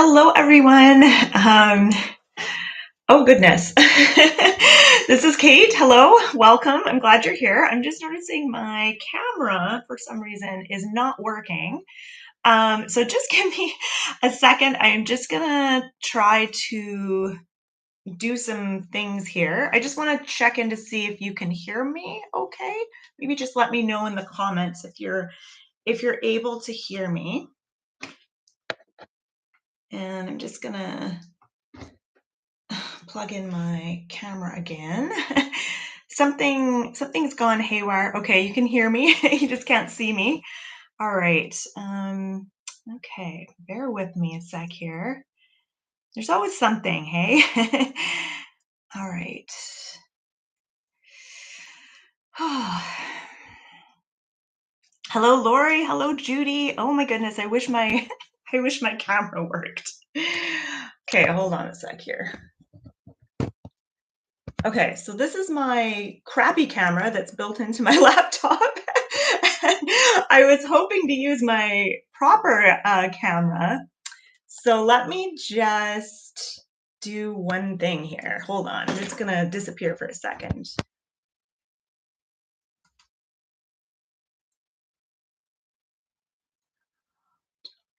Hello, everyone. Oh, goodness. This is Kate. Hello, welcome. I'm glad you're here. I'm just noticing my camera, for some reason, is not working. So just give me a second. I'm just going to try to do some things here. I just want to check in to see if you can hear me okay. Maybe just let me know in the comments if you're able to hear me. And I'm just going to plug in my camera again. Something's gone haywire. Okay, you can hear me. You just can't see me. All right. Okay, bear with me a sec here. There's always something, hey? All right. Hello, Lori. Hello, Judy. Oh my goodness, I wish my camera worked. Okay, hold on a sec here. Okay, so this is my crappy camera that's built into my laptop. I was hoping to use my proper camera. So let me just do one thing here. Hold on, I'm just gonna disappear for a second.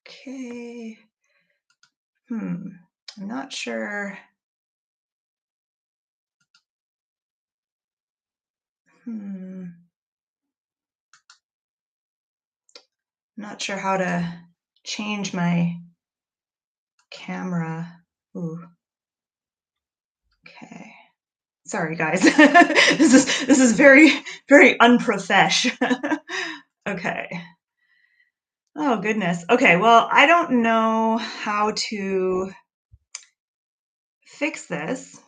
Okay. I'm not sure. Not sure how to change my camera. Ooh. Okay. Sorry, guys. This is very, very unprofesh. Okay. Oh, goodness. Okay, well, I don't know how to fix this.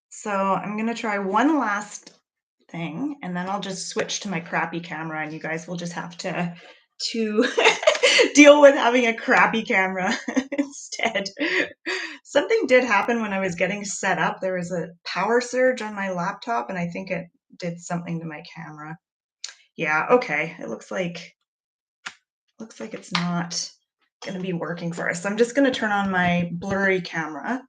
So I'm going to try one last thing, and then I'll just switch to my crappy camera, and you guys will just have to deal with having a crappy camera instead. Something did happen when I was getting set up. There was a power surge on my laptop, and I think it did something to my camera. Yeah, okay. It looks like it's not going to be working for us. So I'm just going to turn on my blurry camera.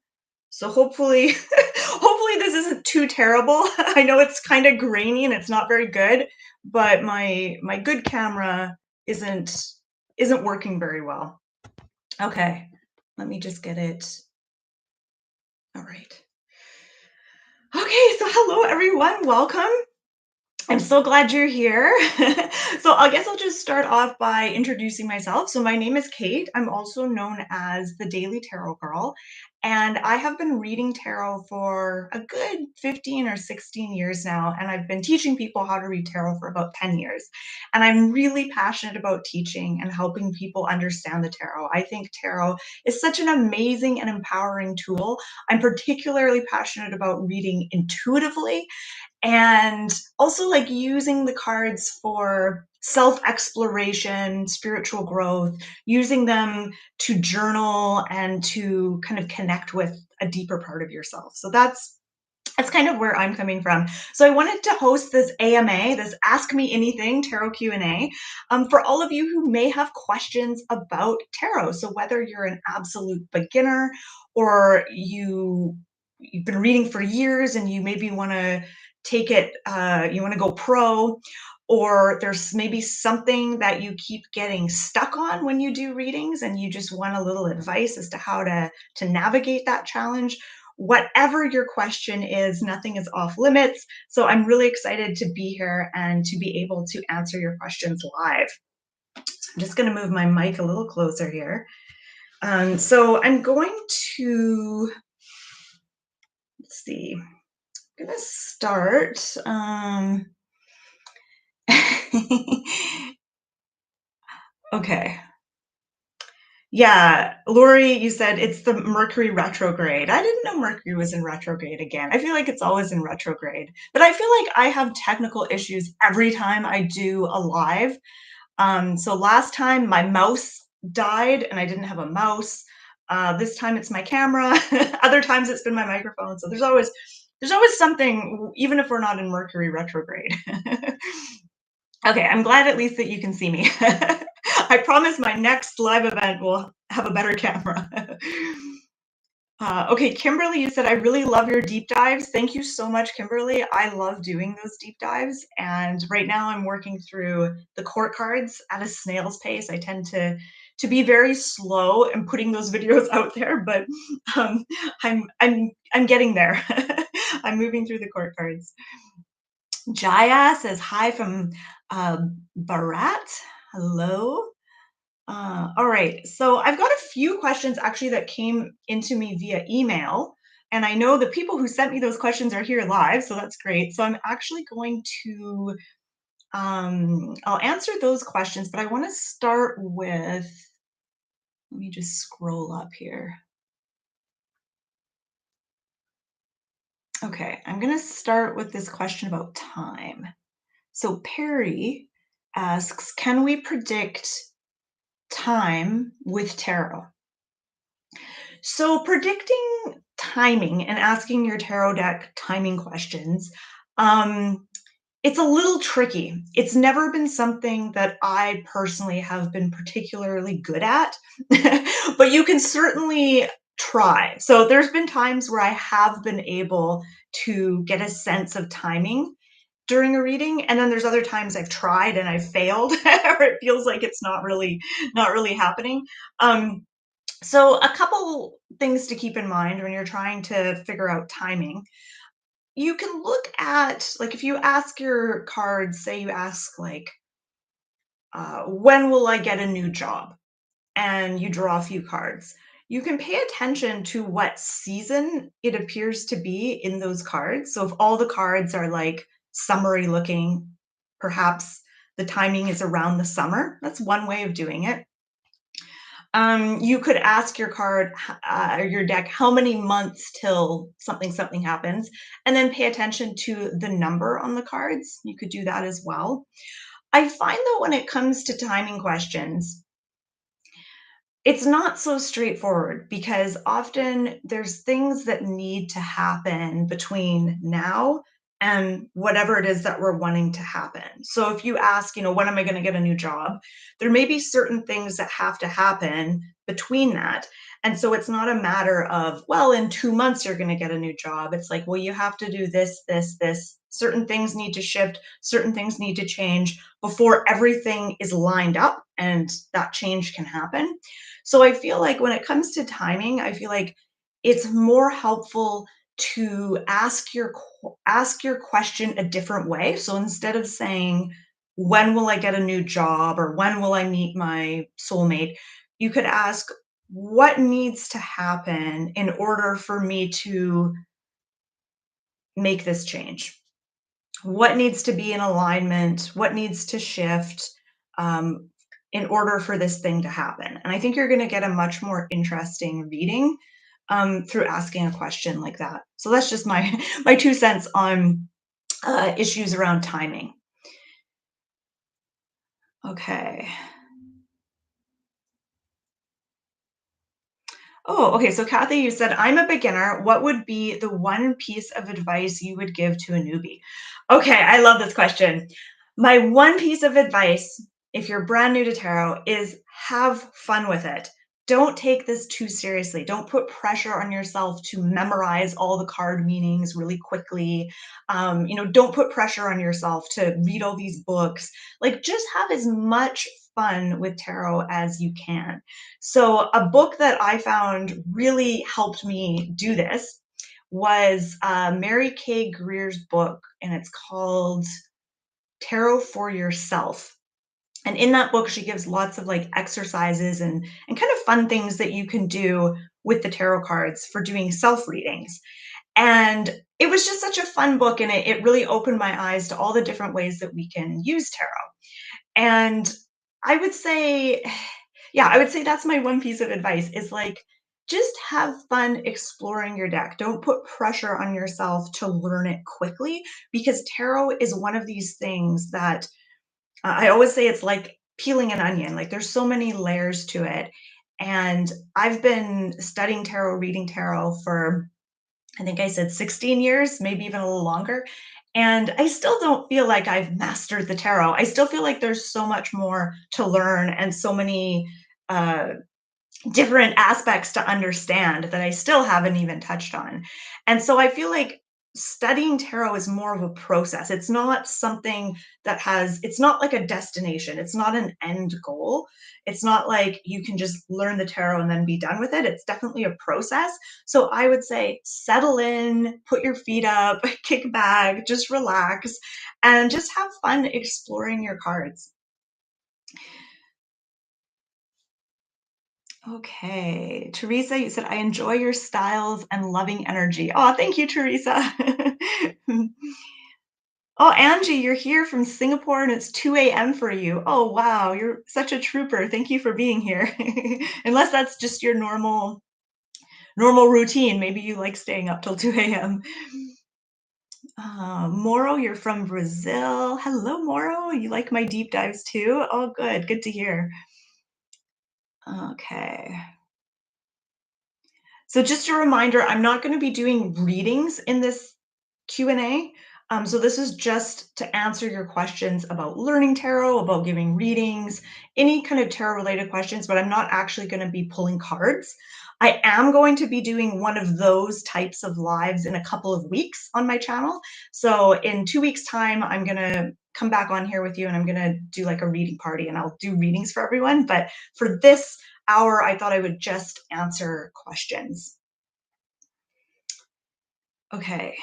So hopefully this isn't too terrible. I know it's kind of grainy and it's not very good, but my good camera isn't working very well. Okay, let me just get it. All right. Okay, so hello everyone, welcome. I'm so glad you're here. So I guess I'll just start off by introducing myself. So my name is Kate. I'm also known as the Daily Tarot Girl. And I have been reading tarot for a good 15 or 16 years now. And I've been teaching people how to read tarot for about 10 years. And I'm really passionate about teaching and helping people understand the tarot. I think tarot is such an amazing and empowering tool. I'm particularly passionate about reading intuitively and also like using the cards for self-exploration, spiritual growth, using them to journal and to kind of connect with a deeper part of yourself. So that's kind of where I'm coming from. So I wanted to host this AMA, this Ask Me Anything Tarot Q&A, for all of you who may have questions about tarot. So whether you're an absolute beginner or you've been reading for years and you maybe want to take it, you want to go pro, or there's maybe something that you keep getting stuck on when you do readings and you just want a little advice as to how to navigate that challenge. Whatever your question is, nothing is off limits. So I'm really excited to be here and to be able to answer your questions live. So I'm just going to move my mic a little closer here. So I'm going to, let's see, I'm going to start. Okay. Yeah, Lori, you said it's the Mercury retrograde. I didn't know Mercury was in retrograde again. I feel like it's always in retrograde, but I feel like I have technical issues every time I do a live. So last time my mouse died and I didn't have a mouse. This time it's my camera. Other times it's been my microphone. So there's always something, even if we're not in Mercury retrograde. Okay, I'm glad at least that you can see me. I promise my next live event will have a better camera. Okay, Kimberly, you said, I really love your deep dives. Thank you so much, Kimberly. I love doing those deep dives. And right now I'm working through the court cards at a snail's pace. I tend to be very slow and putting those videos out there, but um, I'm getting there. I'm moving through the court cards. Jaya says hi from uh, Bharat. Hello. All right, so I've got a few questions actually that came into me via email, and I know the people who sent me those questions are here live, so that's great. So I'm actually going to, I'll answer those questions, but I want to start with, let me just scroll up here. Okay, I'm going to start with this question about time. So Perry asks, can we predict time with tarot? So predicting timing and asking your tarot deck timing questions, um, it's a little tricky. It's never been something that I personally have been particularly good at, but you can certainly try. So there's been times where I have been able to get a sense of timing during a reading, and then there's other times I've tried and I've failed, or it feels like it's not really happening. Um, so a couple things to keep in mind when you're trying to figure out timing. You can look at, like, if you ask your cards, say you ask like, when will I get a new job? And you draw a few cards. You can pay attention to what season it appears to be in those cards. So if all the cards are like summery looking, perhaps the timing is around the summer. That's one way of doing it. You could ask your card, your deck, how many months till something something happens, and then pay attention to the number on the cards. You could do that as well. I find that when it comes to timing questions, it's not so straightforward because often there's things that need to happen between now and whatever it is that we're wanting to happen. So if you ask, when am I going to get a new job? There may be certain things that have to happen between that. And so it's not a matter of, well, in 2 months you're going to get a new job. It's like, well, you have to do this, this, this. Certain things need to shift, certain things need to change before everything is lined up and that change can happen. So I feel like when it comes to timing, I feel like it's more helpful to ask your question a different way. So instead of saying, when will I get a new job or when will I meet my soulmate, you could ask, what needs to happen in order for me to make this change? What needs to be in alignment? What needs to shift um, in order for this thing to happen? And I think you're going to get a much more interesting reading through asking a question like that. So that's just my my 2 cents on issues around timing. Okay. Oh, okay. So Kathy, you said, I'm a beginner. What would be the one piece of advice you would give to a newbie? Okay, I love this question. My one piece of advice, if you're brand new to tarot, is have fun with it. Don't take this too seriously. Don't put pressure on yourself to memorize all the card meanings really quickly. Don't put pressure on yourself to read all these books. Like, just have as much fun with tarot as you can. So, a book that I found really helped me do this was Mary Kay Greer's book, and it's called Tarot for Yourself. And in that book, she gives lots of like exercises and kind of fun things that you can do with the tarot cards for doing self readings. And it was just such a fun book, and it really opened my eyes to all the different ways that we can use tarot. And I would say, yeah, I would say that's my one piece of advice is like, just have fun exploring your deck. Don't put pressure on yourself to learn it quickly because tarot is one of these things that I always say it's like peeling an onion. Like there's so many layers to it. And I've been studying tarot, reading tarot for, I think I said 16 years, maybe even a little longer. And I still don't feel like I've mastered the tarot. I still feel like there's so much more to learn and so many uh, different aspects to understand that I still haven't even touched on. And so I feel like studying tarot is more of a process. It's not something it's not like a destination. It's not an end goal. It's not like you can just learn the tarot and then be done with it. It's definitely a process. So I would say settle in, put your feet up, kick back, just relax, and just have fun exploring your cards. Okay. Teresa, you said, I enjoy your styles and loving energy. Oh, thank you, Teresa. Oh, Angie, you're here from Singapore and it's 2 a.m. for you. Oh, wow. You're such a trooper. Thank you for being here. Unless that's just your normal routine. Maybe you like staying up till 2 a.m. Moro, you're from Brazil. Hello, Moro. You like my deep dives too? Oh, good. Good to hear. Okay. So just a reminder, I'm not going to be doing readings in this Q&A. So this is just to answer your questions about learning tarot, about giving readings, any kind of tarot related questions, but I'm not actually going to be pulling cards. I am going to be doing one of those types of lives in a couple of weeks on my channel. So in 2 weeks time, I'm going to come back on here with you and I'm going to do like a reading party and I'll do readings for everyone. But for this hour, I thought I would just answer questions. Okay.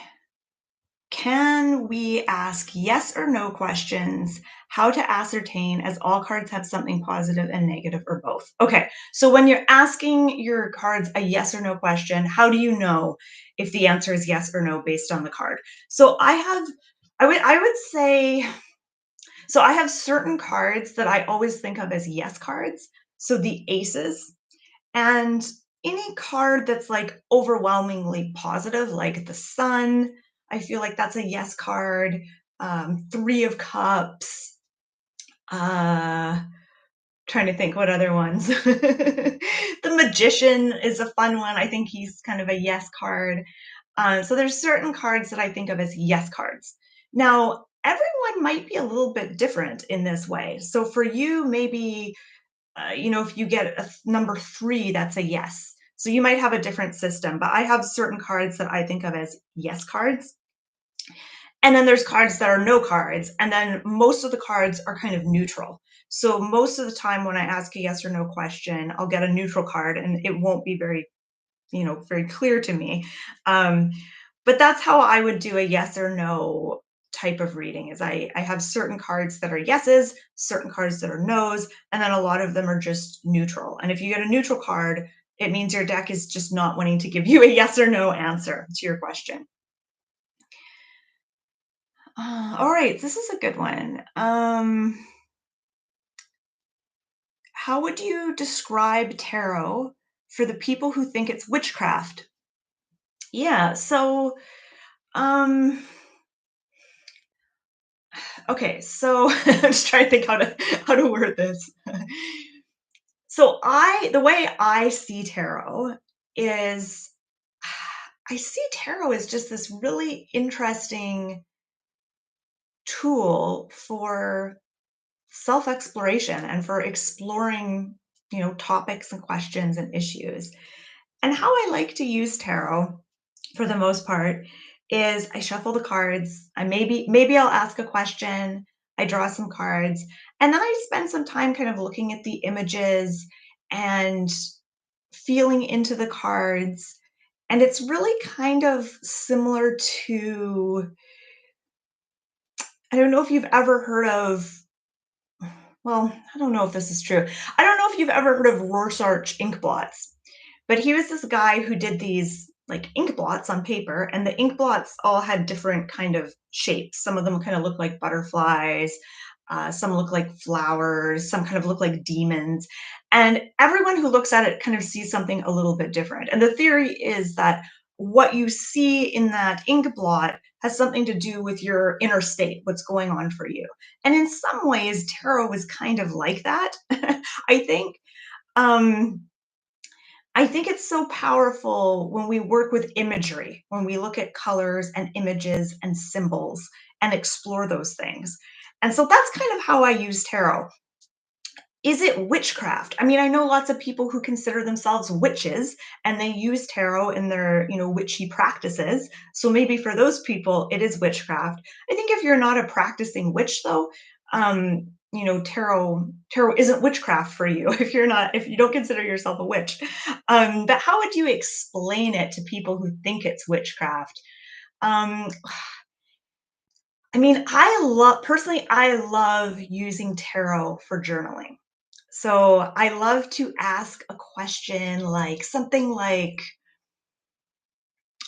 Can we ask yes or no questions? How to ascertain, as all cards have something positive and negative or both? Okay, so when you're asking your cards a yes or no question, how do you know if the answer is yes or no based on the card? So I would say, so I have certain cards that I always think of as yes cards. So the aces, and any card that's like overwhelmingly positive, like the sun, I feel like that's a yes card. Three of Cups. Uh, Trying to think what other ones. The Magician is a fun one. I think he's kind of a yes card. So there's certain cards that I think of as yes cards. Now, everyone might be a little bit different in this way. So for you, maybe if you get a number 3, that's a yes. So you might have a different system, but I have certain cards that I think of as yes cards. And then there's cards that are no cards. And then most of the cards are kind of neutral. So most of the time when I ask a yes or no question, I'll get a neutral card and it won't be very clear to me. Um, but that's how I would do a yes or no type of reading is I have certain cards that are yeses, certain cards that are nos, and then a lot of them are just neutral. And if you get a neutral card, it means your deck is just not wanting to give you a yes or no answer to your question. All right, this is a good one. How would you describe tarot for the people who think it's witchcraft? Yeah, so um okay, so I'm just trying to think how to word this. So the way I see tarot is I see tarot as just this really interesting tool for self-exploration and for exploring, topics and questions and issues. And how I like to use tarot for the most part is I shuffle the cards. I maybe I'll ask a question, I draw some cards, and then I spend some time kind of looking at the images and feeling into the cards. And it's really kind of similar to, I don't know if you've ever heard of, well, I don't know if this is true. I don't know if you've ever heard of Rorschach ink blots. But he was this guy who did these like ink blots on paper, and the ink blots all had different kind of shapes. Some of them kind of look like butterflies, some look like flowers, some kind of look like demons. And everyone who looks at it kind of sees something a little bit different. And the theory is that what you see in that ink blot has something to do with your inner state, what's going on for you. And in some ways, tarot is kind of like that. I think. Um, I think it's so powerful when we work with imagery, when we look at colors and images and symbols and explore those things. And so that's kind of how I use tarot. is it witchcraft? I mean, I know lots of people who consider themselves witches and they use tarot in their, witchy practices. So maybe for those people, it is witchcraft. I think if you're not a practicing witch, though, tarot isn't witchcraft for you if you don't consider yourself a witch. But how would you explain it to people who think it's witchcraft? Um, I mean, I love using tarot for journaling. So I love to ask a question like something like,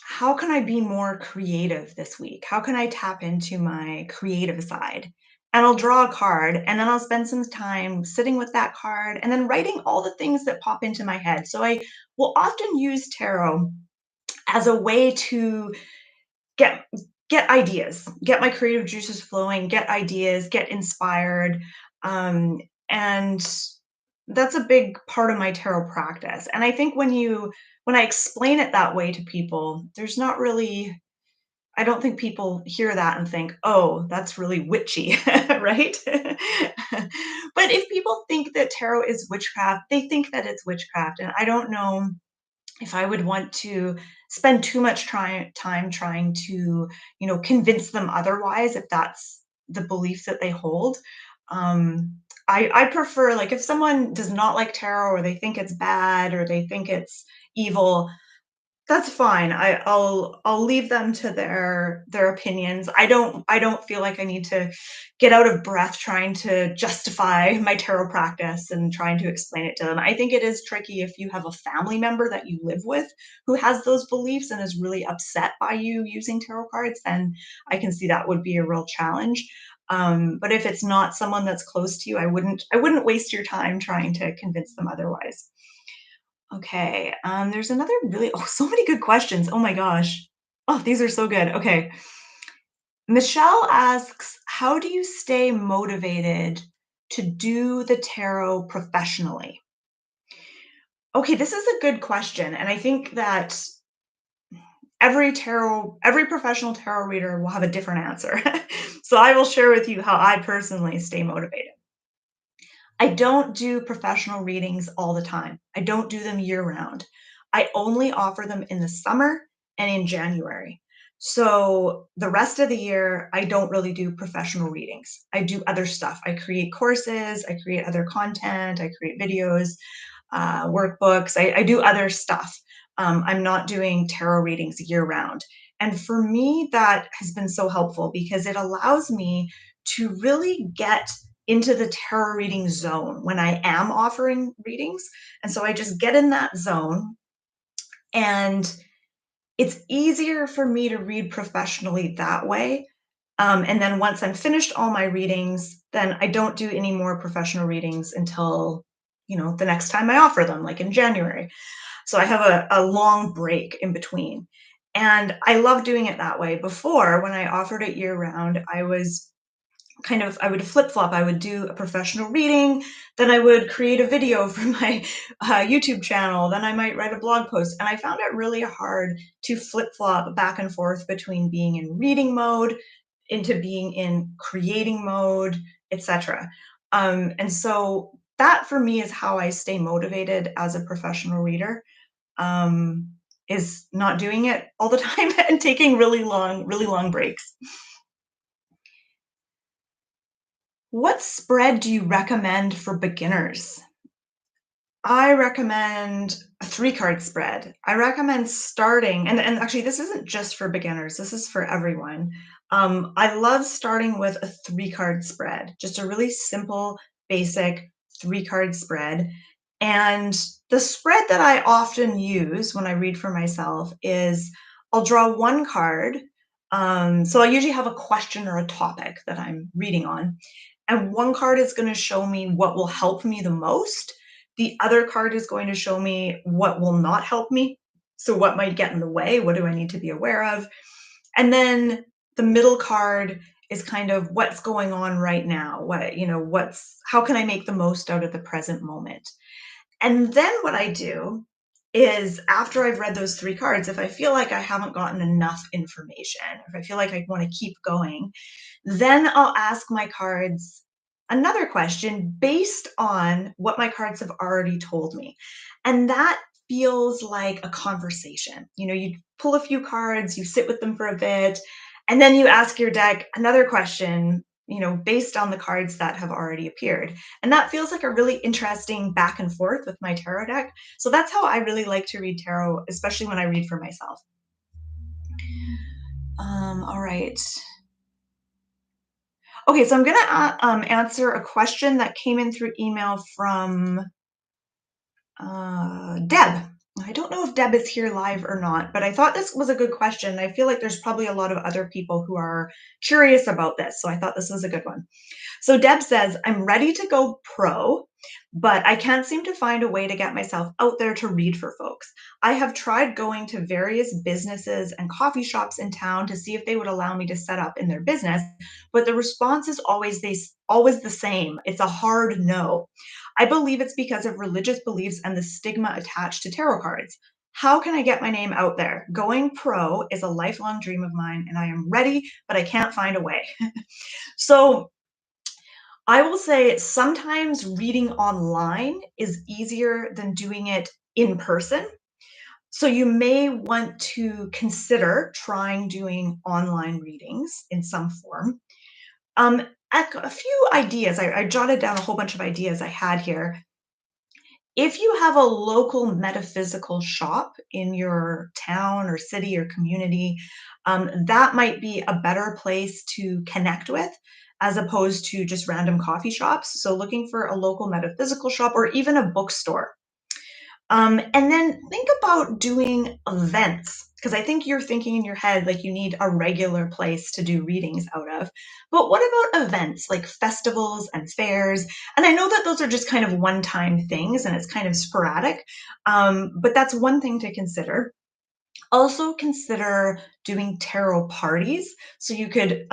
how can I be more creative this week? How can I tap into my creative side? And I'll draw a card and then I'll spend some time sitting with that card and then writing all the things that pop into my head. So I will often use tarot as a way to get get ideas, get my creative juices flowing, get ideas, get inspired. Um, and that's a big part of my tarot practice. And I think when I explain it that way to people, there's not really I don't think people hear that and think, "Oh, that's really witchy," right? But if people think that tarot is witchcraft, they think that it's witchcraft, and I don't know if I would want to spend too much time trying to, convince them otherwise, if that's the belief that they hold. Um, I prefer, like, if someone does not like tarot or they think it's bad or they think it's evil, that's fine. I'll leave them to their opinions. I don't feel like I need to get out of breath trying to justify my tarot practice and trying to explain it to them. I think it is tricky if you have a family member that you live with who has those beliefs and is really upset by you using tarot cards, then I can see that would be a real challenge. But if it's not someone that's close to you, I wouldn't waste your time trying to convince them otherwise. Okay, there's another really so many good questions. Oh my gosh. Oh, these are so good. Okay. Michelle asks, how do you stay motivated to do the tarot professionally? Okay, this is a good question. And I think that every professional tarot reader will have a different answer. So I will share with you how I personally stay motivated. I don't do professional readings all the time. I don't do them year round. I only offer them in the summer and in January. So the rest of the year, I don't really do professional readings. I do other stuff. I create courses, I create other content, I create videos, workbooks. I do other stuff. I'm not doing tarot readings year round. And for me, that has been so helpful because it allows me to really get into the tarot reading zone when I am offering readings. And so I just get in that zone, and it's easier for me to read professionally that way. And then once I'm finished all my readings, then I don't do any more professional readings until, the next time I offer them, like in January. So I have a long break in between. And I love doing it that way. Before, when I offered it year round, I would flip flop. I would do a professional reading, then I would create a video for my YouTube channel, then I might write a blog post. And I found it really hard to flip flop back and forth between being in reading mode into being in creating mode, etc. And so that for me is how I stay motivated as a professional reader. Um, is not doing it all the time and taking really long breaks. What spread do you recommend for beginners? I recommend a 3-card spread. I recommend starting and actually this isn't just for beginners, this is for everyone. I love starting with a 3-card spread, just a really simple, basic 3-card spread. And the spread that I often use when I read for myself is I'll draw 1 card. So I usually have a question or a topic that I'm reading on, and 1 card is gonna show me what will help me the most. The other card is going to show me what will not help me. So what might get in the way? What do I need to be aware of? And then the middle card is kind of what's going on right now. How can I make the most out of the present moment? And then what I do is after I've read those 3 cards, if I feel like I haven't gotten enough information, if I feel like I want to keep going, then I'll ask my cards, another question based on what my cards have already told me. And that feels like a conversation. You pull a few cards, you sit with them for a bit, and then you ask your deck another question, based on the cards that have already appeared. And that feels like a really interesting back and forth with my tarot deck. So that's how I really like to read tarot, especially when I read for myself. All right. Okay, so I'm going to answer a question that came in through email from Deb. I don't know if Deb is here live or not, but I thought this was a good question. I feel like there's probably a lot of other people who are curious about this, so I thought this was a good one. So Deb says, I'm ready to go pro, but I can't seem to find a way to get myself out there to read for folks. I have tried going to various businesses and coffee shops in town to see if they would allow me to set up in their business, but the response is always the same. It's a hard no. I believe it's because of religious beliefs and the stigma attached to tarot cards. How can I get my name out there? Going pro is a lifelong dream of mine, and I am ready, but I can't find a way. So I will say sometimes reading online is easier than doing it in person. So you may want to consider trying doing online readings in some form. Um, a few ideas. I jotted down a whole bunch of ideas I had here. If you have a local metaphysical shop in your town or city or community, that might be a better place to connect with as opposed to just random coffee shops. So, looking for a local metaphysical shop or even a bookstore. And then think about doing events, because I think you're thinking in your head like you need a regular place to do readings out of. But what about events like festivals and fairs? And I know that those are just kind of one time things and it's kind of sporadic, but that's one thing to consider. Also, consider doing tarot parties. So you could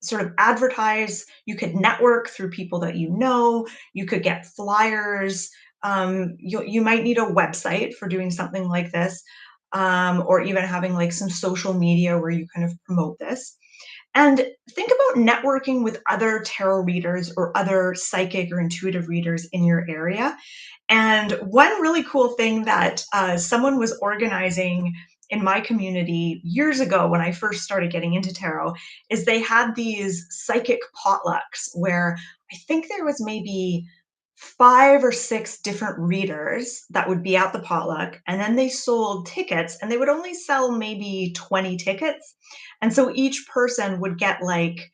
sort of advertise, you could network through people that you could get flyers. You might need a website for doing something like this, or even having like some social media where you kind of promote this. And think about networking with other tarot readers or other psychic or intuitive readers in your area. And one really cool thing that someone was organizing in my community years ago when I first started getting into tarot is they had these psychic potlucks where I think there was maybe 5 or 6 different readers that would be at the potluck, and then they sold tickets, and they would only sell maybe 20 tickets. And so each person would get like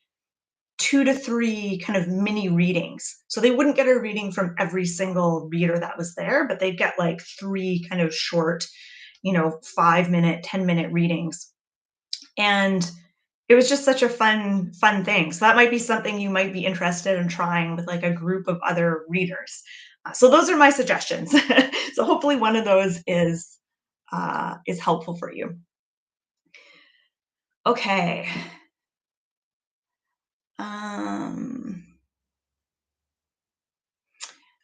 2 to 3 kind of mini readings. So they wouldn't get a reading from every single reader that was there, but they'd get like 3 kind of short, 5 minute, 10-minute readings. And it was just such a fun thing. So that might be something you might be interested in trying with like a group of other readers. So those are my suggestions. So hopefully one of those is helpful for you. Okay. Um,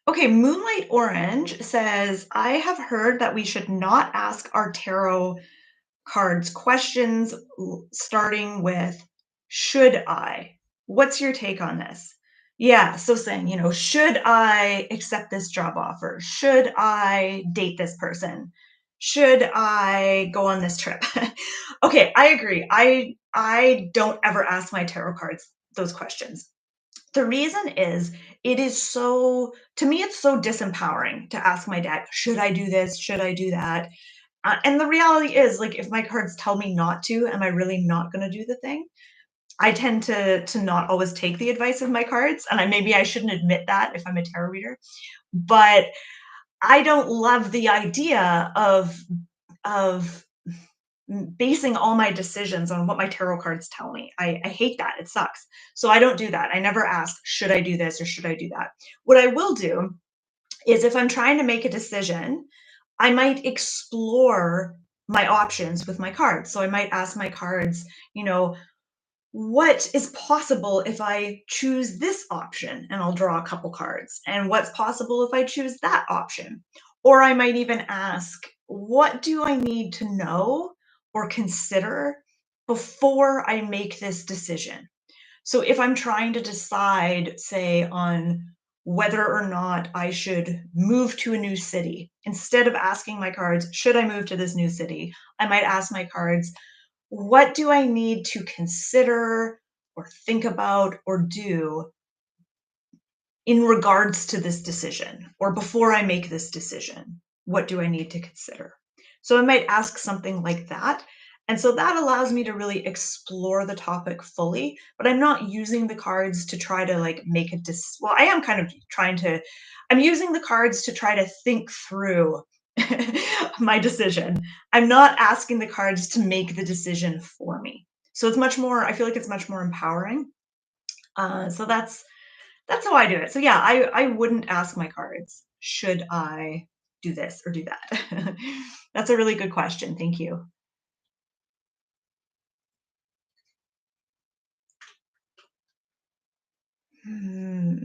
Okay, Moonlight Orange says, I have heard that we should not ask our tarot cards questions starting with, should I? What's your take on this? Yeah, so saying, should I accept this job offer? Should I date this person? Should I go on this trip? Okay, I agree. I don't ever ask my tarot cards those questions. The reason is to me, it's so disempowering to ask my dad, should I do this? Should I do that? And the reality is, like, if my cards tell me not to, am I really not going to do the thing? I tend to not always take the advice of my cards, and maybe I shouldn't admit that if I'm a tarot reader. But I don't love the idea of basing all my decisions on what my tarot cards tell me. I hate that. It sucks. So I don't do that. I never ask, should I do this or should I do that? What I will do is if I'm trying to make a decision, I might explore my options with my cards. So I might ask my cards, what is possible if I choose this option? And I'll draw a couple cards. And what's possible if I choose that option? Or I might even ask, what do I need to know or consider before I make this decision? So if I'm trying to decide, say, on whether or not I should move to a new city, instead of asking my cards, should I move to this new city? I might ask my cards, what do I need to consider or think about or do in regards to this decision, or before I make this decision, what do I need to consider? So I might ask something like that. And so that allows me to really explore the topic fully, but I'm not using the cards to try to like make a well, I am kind of trying to, I'm using the cards to try to think through my decision. I'm not asking the cards to make the decision for me. So it's much more, I feel like it's much more empowering. So that's how I do it. So yeah, I wouldn't ask my cards, should I do this or do that? That's a really good question. Thank you. Hmm.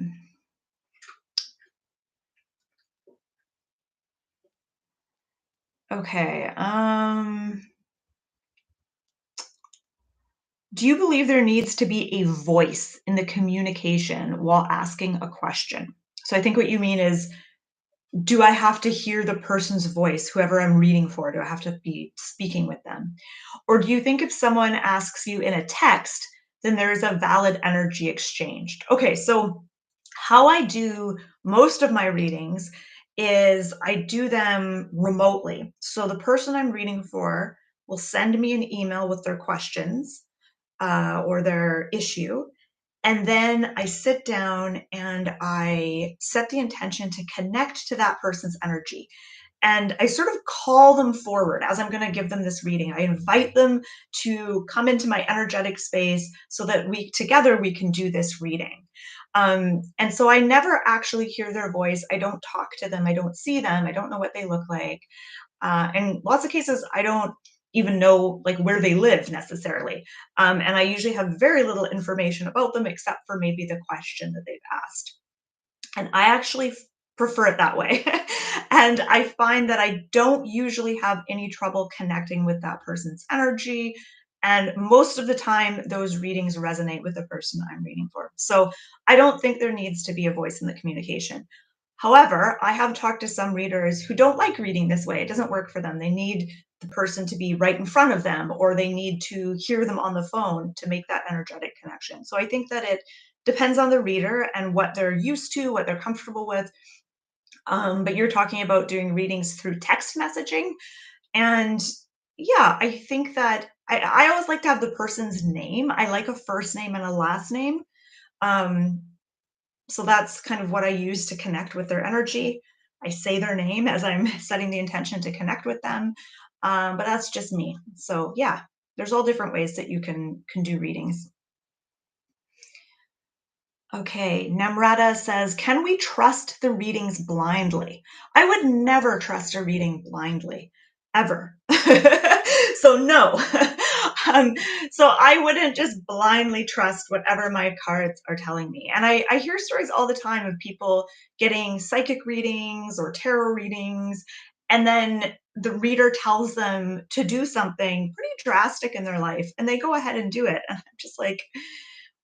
Okay. Do you believe there needs to be a voice in the communication while asking a question? So I think what you mean is, do I have to hear the person's voice, whoever I'm reading for? Do I have to be speaking with them? Or do you think if someone asks you in a text, then there's a valid energy exchanged? Okay, so how I do most of my readings is I do them remotely. So the person I'm reading for will send me an email with their questions or their issue. And then I sit down and I set the intention to connect to that person's energy. And I sort of call them forward as I'm going to give them this reading. I invite them to come into my energetic space so that we together we can do this reading. And so I never actually hear their voice. I don't talk to them. I don't see them. I don't know what they look like. In lots of cases, I don't even know like where they live necessarily. And I usually have very little information about them except for maybe the question that they've asked. And I actually prefer it that way. And I find that I don't usually have any trouble connecting with that person's energy. And most of the time, those readings resonate with the person I'm reading for. So I don't think there needs to be a voice in the communication. However, I have talked to some readers who don't like reading this way. It doesn't work for them. They need the person to be right in front of them, or they need to hear them on the phone to make that energetic connection. So I think that it depends on the reader and what they're used to, what they're comfortable with. But you're talking about doing readings through text messaging. And yeah, I think that I always like to have the person's name. I like a first name and a last name. Um, so that's kind of what I use to connect with their energy. I say their name as I'm setting the intention to connect with them. But that's just me. So yeah, there's all different ways that you can do readings. Okay, Namrata says, can we trust the readings blindly? I would never trust a reading blindly, ever. So no. um, so I wouldn't just blindly trust whatever my cards are telling me. And I hear stories all the time of people getting psychic readings or tarot readings, and then the reader tells them to do something pretty drastic in their life, and they go ahead and do it. And I'm just like,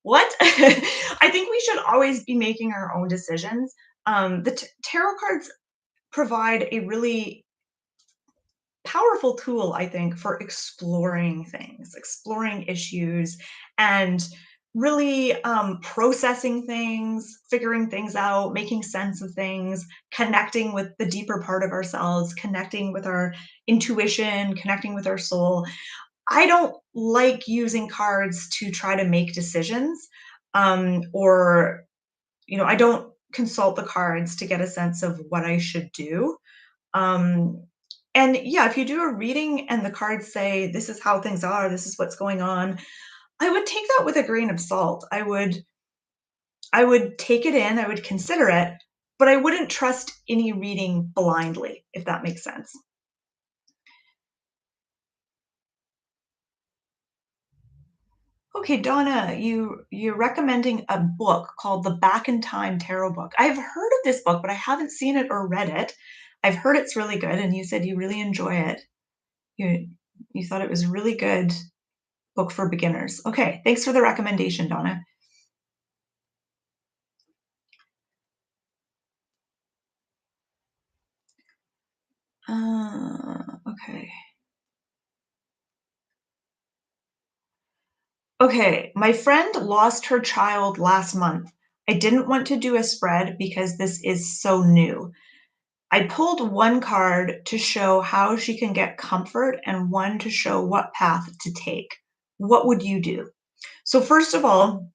what? I think we should always be making our own decisions. The tarot cards provide a really powerful tool, I think, for exploring things, exploring issues, and really processing things, figuring things out, making sense of things, connecting with the deeper part of ourselves, connecting with our intuition, connecting with our soul. I don't like using cards to try to make decisions, or, I don't consult the cards to get a sense of what I should do. Um, and yeah, if you do a reading and the cards say, this is how things are, this is what's going on, I would take that with a grain of salt. I would take it in, I would consider it, but I wouldn't trust any reading blindly, if that makes sense. Okay, Donna, you're recommending a book called The Back in Time Tarot book. I've heard of this book, but I haven't seen it or read it. I've heard it's really good, and you said you really enjoy it. You you thought it was really good book for beginners. Okay, thanks for the recommendation, Donna. Okay. Okay, my friend lost her child last month. I didn't want to do a spread because this is so new. I pulled one card to show how she can get comfort and one to show what path to take. What would you do? So, first of all,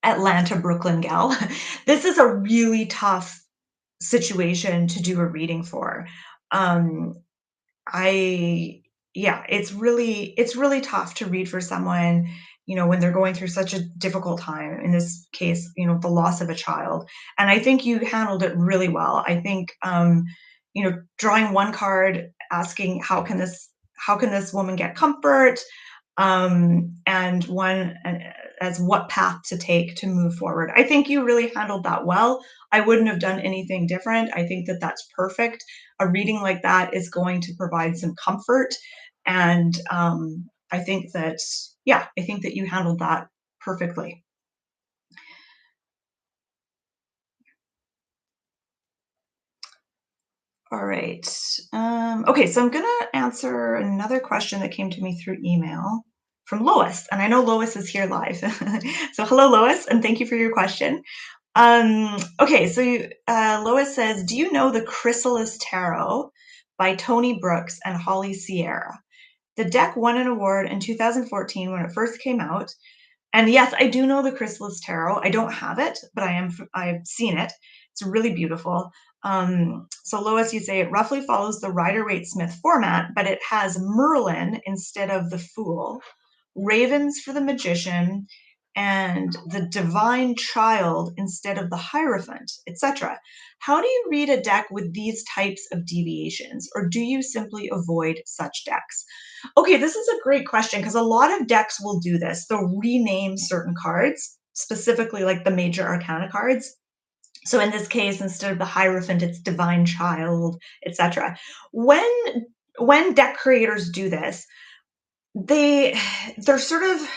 Atlanta, Brooklyn gal, this is a really tough situation to do a reading for. Um, I yeah, it's really tough to read for someone, when they're going through such a difficult time, in this case, the loss of a child. And I think you handled it really well. I think drawing one card asking how can this woman get comfort, and one as what path to take to move forward. I think you really handled that well. I wouldn't have done anything different. I think that that's perfect. A reading like that is going to provide some comfort, and I think that you handled that perfectly. All right. Okay, so I'm gonna answer another question that came to me through email from Lois, and I know Lois is here live. So hello, Lois, and thank you for your question. Okay, so Lois says, "Do you know the Chrysalis Tarot by Tony Brooks and Holly Sierra? The deck won an award in 2014 when it first came out, and yes, I do know the Chrysalis Tarot. I don't have it, but I've seen it. It's really beautiful. So Lois, you say it roughly follows the Rider-Waite-Smith format, but it has Merlin instead of the Fool, ravens for the magician, and the divine child instead of the Hierophant, etc. How do you read a deck with these types of deviations, or do you simply avoid such decks?" Okay, this is a great question because a lot of decks will do this. They'll rename certain cards, specifically like the major arcana cards. So in this case, instead of the Hierophant, it's Divine Child, etc. When when deck creators do this, they're sort of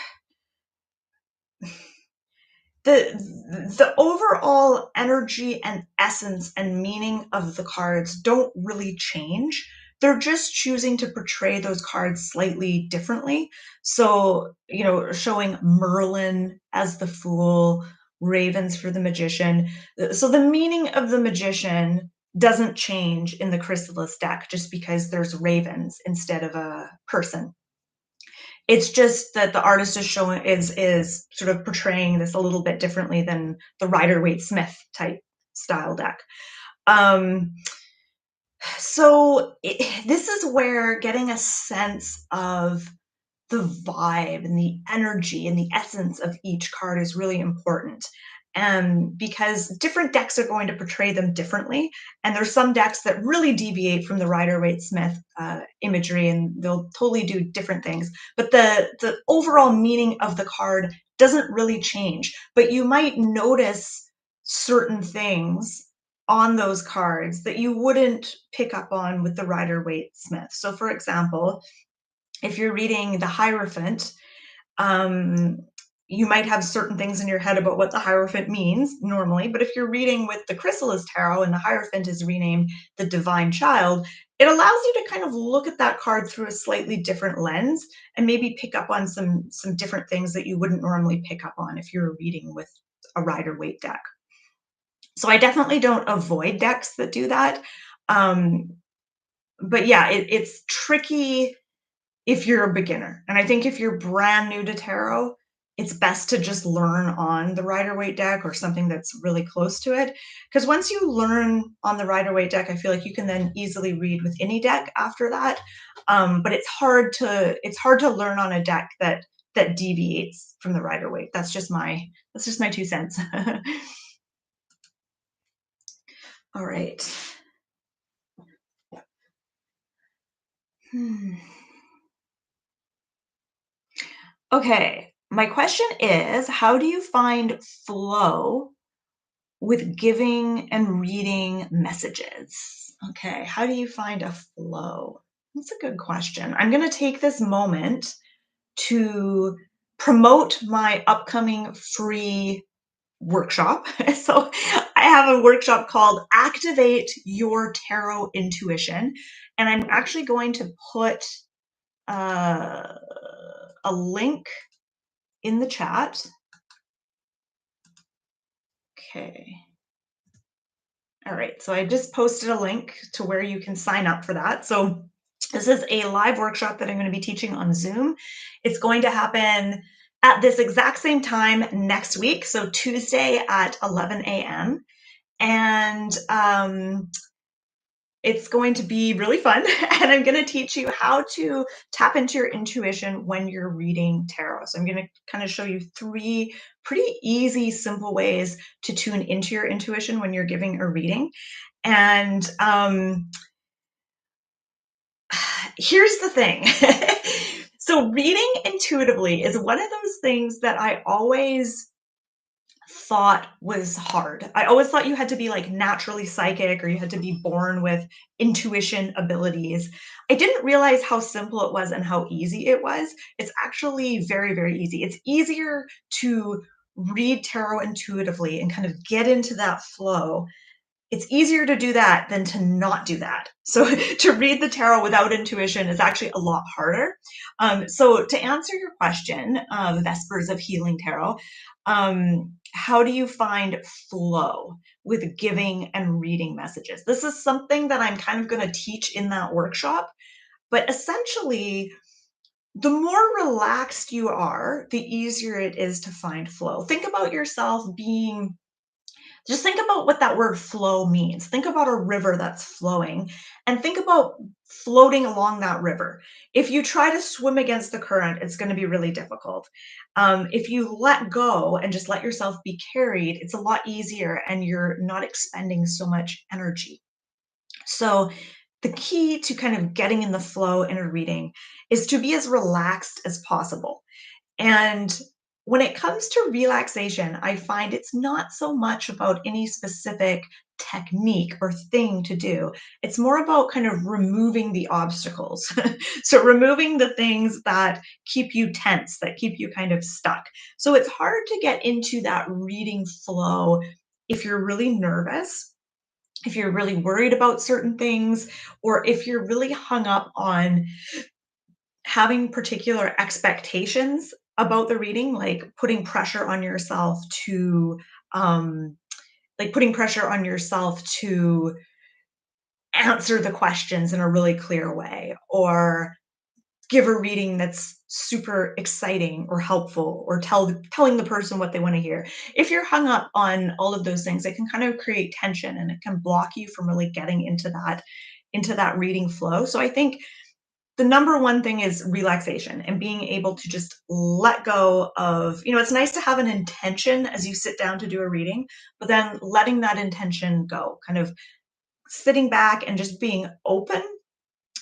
the overall energy and essence and meaning of the cards don't really change. They're just choosing to portray those cards slightly differently. So, showing Merlin as the fool, ravens for the magician. So the meaning of the magician doesn't change in the Chrysalis deck just because there's ravens instead of a person. It's just that the artist is sort of portraying this a little bit differently than the Rider-Waite-Smith type style deck. Um, this is where getting a sense of the vibe and the energy and the essence of each card is really important. Because different decks are going to portray them differently. And there's some decks that really deviate from the Rider-Waite-Smith imagery, and they'll totally do different things. But the overall meaning of the card doesn't really change. But you might notice certain things on those cards that you wouldn't pick up on with the Rider-Waite-Smith. So for example, if you're reading the Hierophant, um, you might have certain things in your head about what the Hierophant means normally, but if you're reading with the Chrysalis Tarot and the Hierophant is renamed the Divine Child, it allows you to kind of look at that card through a slightly different lens and maybe pick up on some different things that you wouldn't normally pick up on if you were reading with a Rider-Waite deck. So I definitely don't avoid decks that do that. Um, but yeah, it's tricky if you're a beginner. And I think if you're brand new to tarot, it's best to just learn on the Rider-Waite deck or something that's really close to it. Because once you learn on the Rider-Waite deck, I feel like you can then easily read with any deck after that. But it's hard to learn on a deck that deviates from the Rider-Waite. That's just my 2 cents. All right. Hmm. Okay. My question is, how do you find flow with giving and reading messages? Okay, how do you find a flow? That's a good question. I'm going to take this moment to promote my upcoming free workshop. So I have a workshop called Activate Your Tarot Intuition. And I'm actually going to put uh, a link in the chat. Okay. All right. So I just posted a link to where you can sign up for that. So this is a live workshop that I'm going to be teaching on Zoom. It's going to happen at this exact same time next week. So Tuesday at 11 a.m. And it's going to be really fun. And I'm going to teach you how to tap into your intuition when you're reading tarot. So I'm going to kind of show you 3 pretty easy, simple ways to tune into your intuition when you're giving a reading. And here's the thing. So reading intuitively is one of those things that I always thought was hard. I always thought you had to be like naturally psychic or you had to be born with intuition abilities. I didn't realize how simple it was and how easy it was. It's actually very, very easy. It's easier to read tarot intuitively and kind of get into that flow. It's easier to do that than to not do that. So to read the tarot without intuition is actually a lot harder. So to answer your question, Vespers of Healing Tarot, how do you find flow with giving and reading messages? This is something that I'm kind of going to teach in that workshop. But essentially, the more relaxed you are, the easier it is to find flow. Think about yourself being just think about what that word flow means. Think about a river that's flowing and think about floating along that river. If you try to swim against the current, it's going to be really difficult. If you let go and just let yourself be carried, it's a lot easier and you're not expending so much energy. So, the key to kind of getting in the flow in a reading is to be as relaxed as possible. And when it comes to relaxation, I find it's not so much about any specific technique or thing to do. It's more about kind of removing the obstacles. So, removing the things that keep you tense, that keep you kind of stuck. So, it's hard to get into that reading flow if you're really nervous, if you're really worried about certain things, or if you're really hung up on having particular expectations about the reading, like putting pressure on yourself to um putting pressure on yourself to answer the questions in a really clear way or give a reading that's super exciting or helpful or telling the person what they want to hear. If you're hung up on all of those things, it can kind of create tension and it can block you from really getting into that reading flow. So I think the number one thing is relaxation and being able to just let go of, it's nice to have an intention as you sit down to do a reading, but then letting that intention go, kind of sitting back and just being open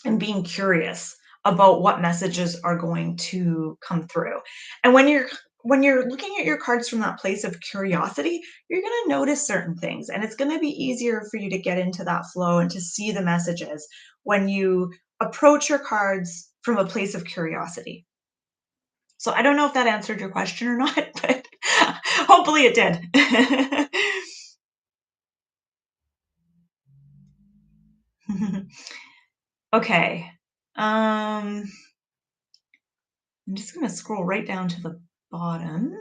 and being curious about what messages are going to come through. And when you're looking at your cards from that place of curiosity, you're going to notice certain things and it's going to be easier for you to get into that flow and to see the messages when you approach your cards from a place of curiosity. So I don't know if that answered your question or not, but hopefully it did. Okay. I'm just going to scroll right down to the bottom.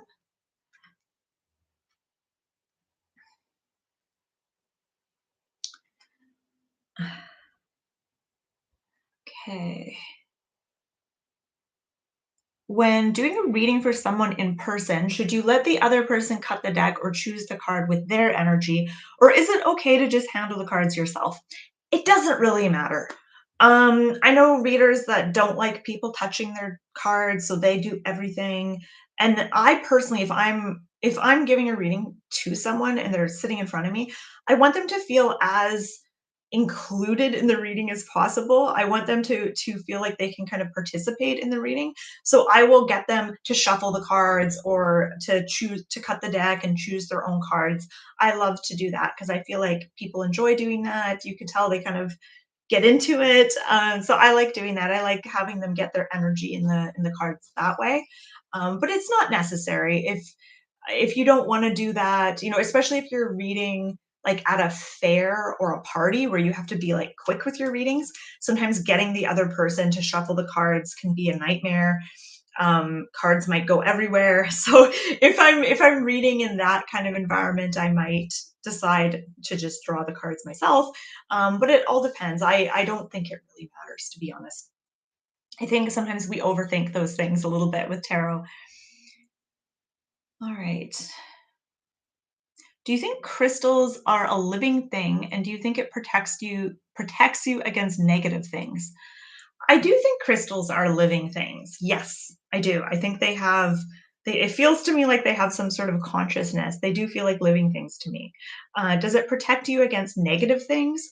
Okay. When doing a reading for someone in person, should you let the other person cut the deck or choose the card with their energy? Or is it okay to just handle the cards yourself? It doesn't really matter. I know readers that don't like people touching their cards, so they do everything. And I personally, if I'm giving a reading to someone and they're sitting in front of me, I want them to feel as included in the reading as possible. I want them to feel like they can kind of participate in the reading. So I will get them to shuffle the cards or to choose to cut the deck and choose their own cards. I love to do that because I feel like people enjoy doing that. You can tell they kind of get into it. So I like doing that. I like having them get their energy in the cards that way. But it's not necessary if if you don't want to do that, especially if you're reading like at a fair or a party where you have to be like quick with your readings, sometimes getting the other person to shuffle the cards can be a nightmare. Cards might go everywhere. So if I'm reading in that kind of environment, I might decide to just draw the cards myself. But it all depends. I don't think it really matters, to be honest. I think sometimes we overthink those things a little bit with tarot. All right. Do you think crystals are a living thing, and do you think it protects you against negative things? I do think crystals are living things. Yes, I do. I think it feels to me like they have some sort of consciousness. They do feel like living things to me. Does it protect you against negative things?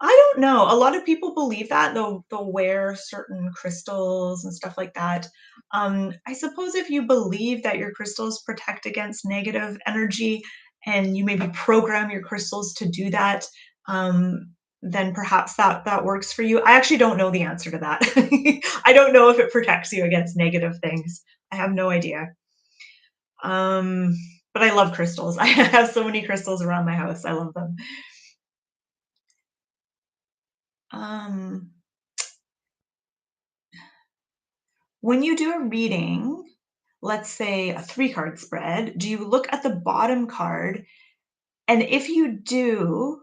I don't know. A lot of people believe that they'll wear certain crystals and stuff like that. I suppose if you believe that your crystals protect against negative energy and you maybe program your crystals to do that, then perhaps that works for you. I actually don't know the answer to that. I don't know if it protects you against negative things. I have no idea. Um, but I love crystals. I have so many crystals around my house. I love them. Um, When you do a reading, let's say a 3-card spread, do you look at the bottom card? And if you do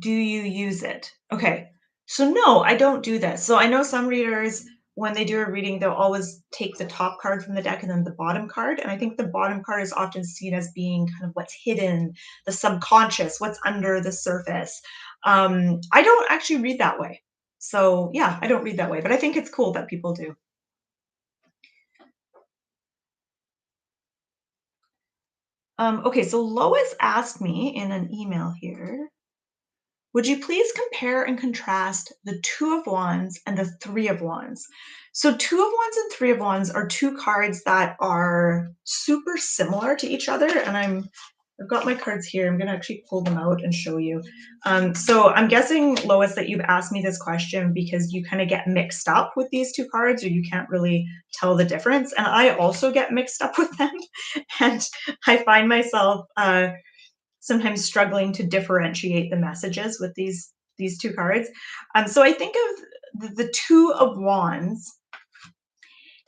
you use it? Okay. So no, I don't do this. So I know some readers, when they do a reading, they'll always take the top card from the deck and then the bottom card. And I think the bottom card is often seen as being kind of what's hidden, the subconscious, what's under the surface. I don't actually read that way. So yeah, I don't read that way, but I think it's cool that people do. Okay, so Lois asked me in an email here, would you please compare and contrast the Two of Wands and the Three of Wands? So Two of Wands and Three of Wands are two cards that are super similar to each other, and I've got my cards here. I'm gonna actually pull them out and show you. So I'm guessing, Lois, that you've asked me this question because you kind of get mixed up with these two cards, or you can't really tell the difference. And I also get mixed up with them, and I find myself sometimes struggling to differentiate the messages with these two cards. So I think of the Two of Wands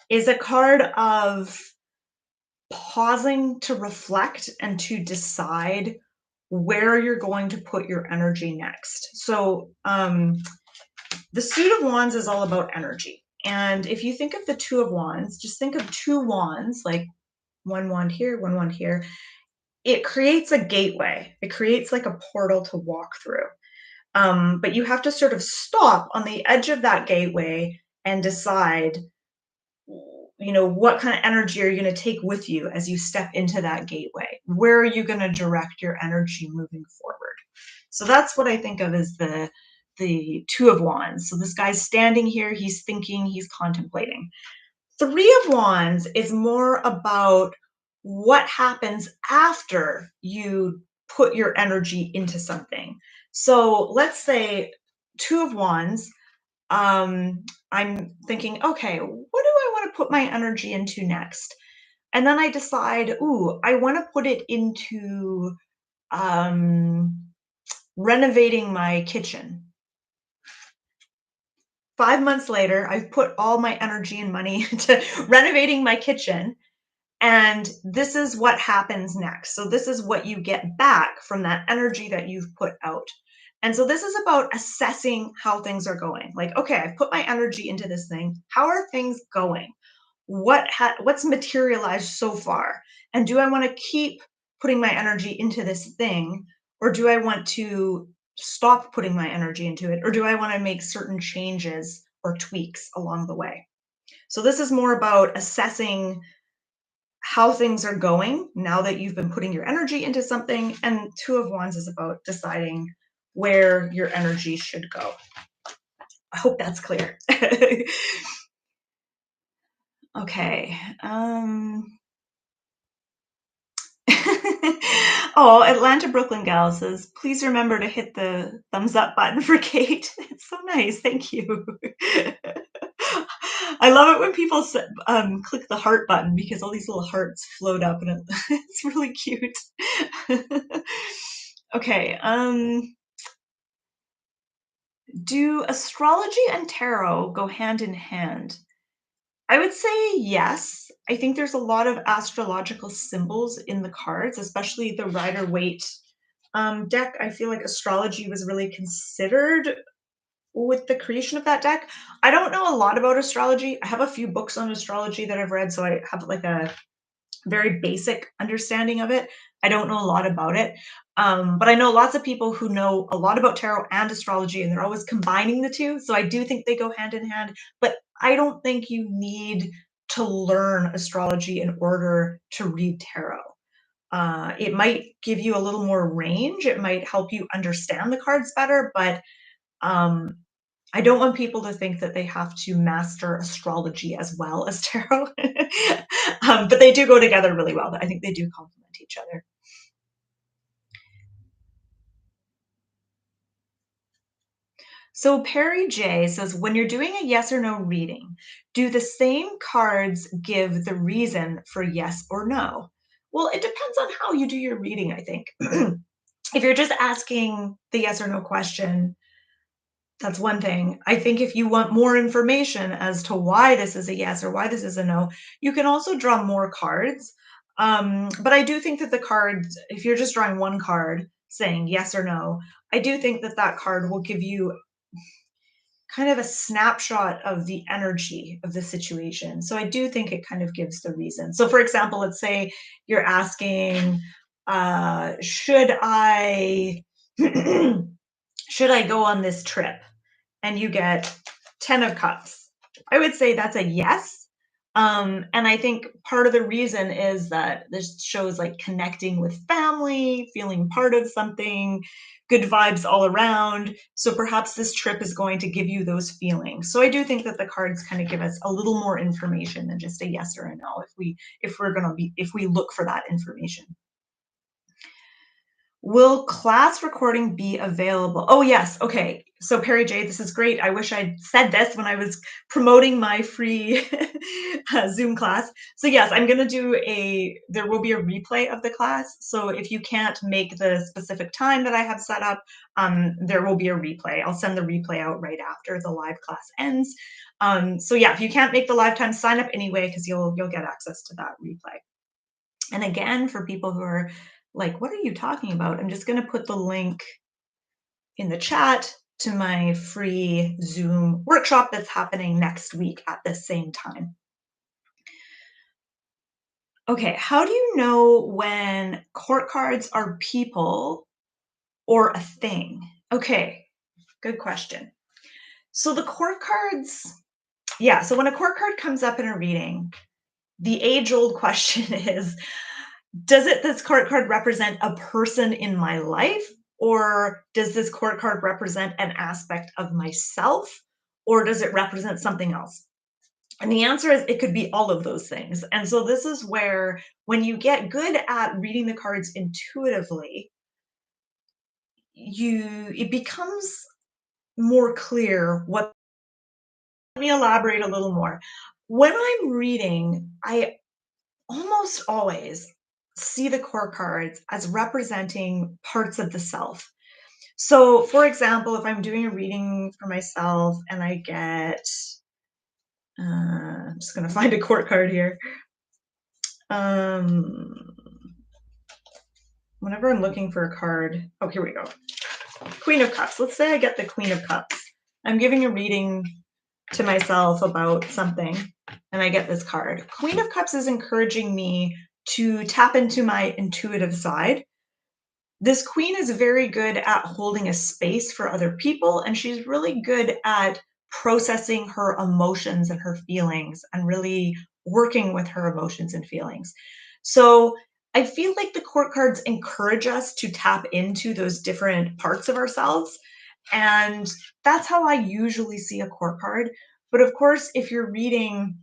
is a card of pausing to reflect and to decide where you're going to put your energy next. So the Suit of Wands is all about energy. And if you think of the Two of Wands, just think of two wands, like one wand here, one wand here. It creates a gateway. It creates like a portal to walk through. But you have to sort of stop on the edge of that gateway and decide, what kind of energy are you going to take with you as you step into that gateway? Where are you going to direct your energy moving forward? So that's what I think of as the Two of Wands. So this guy's standing here, he's thinking, he's contemplating. Three of Wands is more about what happens after you put your energy into something. So let's say Two of Wands, I'm thinking, okay, what do I want to put my energy into next? And then I decide, ooh, I want to put it into um, renovating my kitchen. 5 months later, I've put all my energy and money into renovating my kitchen. And this is what happens next. So this is what you get back from that energy that you've put out. And so this is about assessing how things are going. Like, okay, I've put my energy into this thing. How are things going? What's materialized so far? And do I want to keep putting my energy into this thing, or do I want to stop putting my energy into it, or do I want to make certain changes or tweaks along the way? So this is more about assessing how things are going now that you've been putting your energy into something, and Two of Wands is about deciding where your energy should go. I hope that's clear. Okay. Oh, Atlanta Brooklyn Gal says, please remember to hit the thumbs up button for Kate. It's so nice. Thank you. I love it when people click the heart button because all these little hearts float up and it's really cute. Okay, do astrology and tarot go hand in hand? I would say yes. I think there's a lot of astrological symbols in the cards, especially the Rider-Waite deck. I feel like astrology was really considered with the creation of that deck. I don't know a lot about astrology. I have a few books on astrology that I've read, so I have like a very basic understanding of it. I don't know a lot about it. But I know lots of people who know a lot about tarot and astrology, and they're always combining the two. So I do think they go hand in hand, but I don't think you need to learn astrology in order to read tarot. It might give you a little more range. It might help you understand the cards better, but um, I don't want people to think that they have to master astrology as well as tarot. But they do go together really well. I think they do complement each other. So Perry J says, when you're doing a yes or no reading, do the same cards give the reason for yes or no? Well, it depends on how you do your reading, I think. If you're just asking the yes or no question, that's one thing. I think if you want more information as to why this is a yes or why this is a no, you can also draw more cards. But I do think that the cards, if you're just drawing one card saying yes or no, I do think that that card will give you kind of a snapshot of the energy of the situation. So I do think it kind of gives the reason. So, for example, let's say you're asking, should I should I go on this trip? And you get 10 of cups. I would say that's a yes. And I think part of the reason is that this shows like connecting with family, feeling part of something, good vibes all around. So perhaps this trip is going to give you those feelings. So I do think that the cards kind of give us a little more information than just a yes or a no if we look for that information. Will class recording be available? Oh, yes. Okay. So Perry J, this is great. I wish I'd said this when I was promoting my free Zoom class. So yes, there will be a replay of the class. So if you can't make the specific time that I have set up, there will be a replay. I'll send the replay out right after the live class ends. So yeah, if you can't make the live time, sign up anyway, because you'll get access to that replay. And again, for people who are like, what are you talking about? I'm just going to put the link in the chat to my free Zoom workshop that's happening next week at the same time. Okay, how do you know when court cards are people or a thing? Okay, good question. So the court cards, yeah, so when a court card comes up in a reading, the age-old question is, does this court card represent a person in my life, or does this court card represent an aspect of myself, or does it represent something else? And the answer is it could be all of those things. And so this is where, when you get good at reading the cards intuitively, it becomes more clear what. Let me elaborate a little more. When I'm reading, I almost always see the core cards as representing parts of the self. So, for example, if I'm doing a reading for myself and I get, I'm just going to find a court card here. Whenever I'm looking for a card, oh, here we go. Queen of Cups. Let's say I get the Queen of Cups. I'm giving a reading to myself about something, and I get this card. Queen of Cups is encouraging me to tap into my intuitive side. This queen is very good at holding a space for other people, and she's really good at processing her emotions and her feelings and really working with her emotions and feelings. So I feel like the court cards encourage us to tap into those different parts of ourselves. And that's how I usually see a court card. But of course, if you're reading,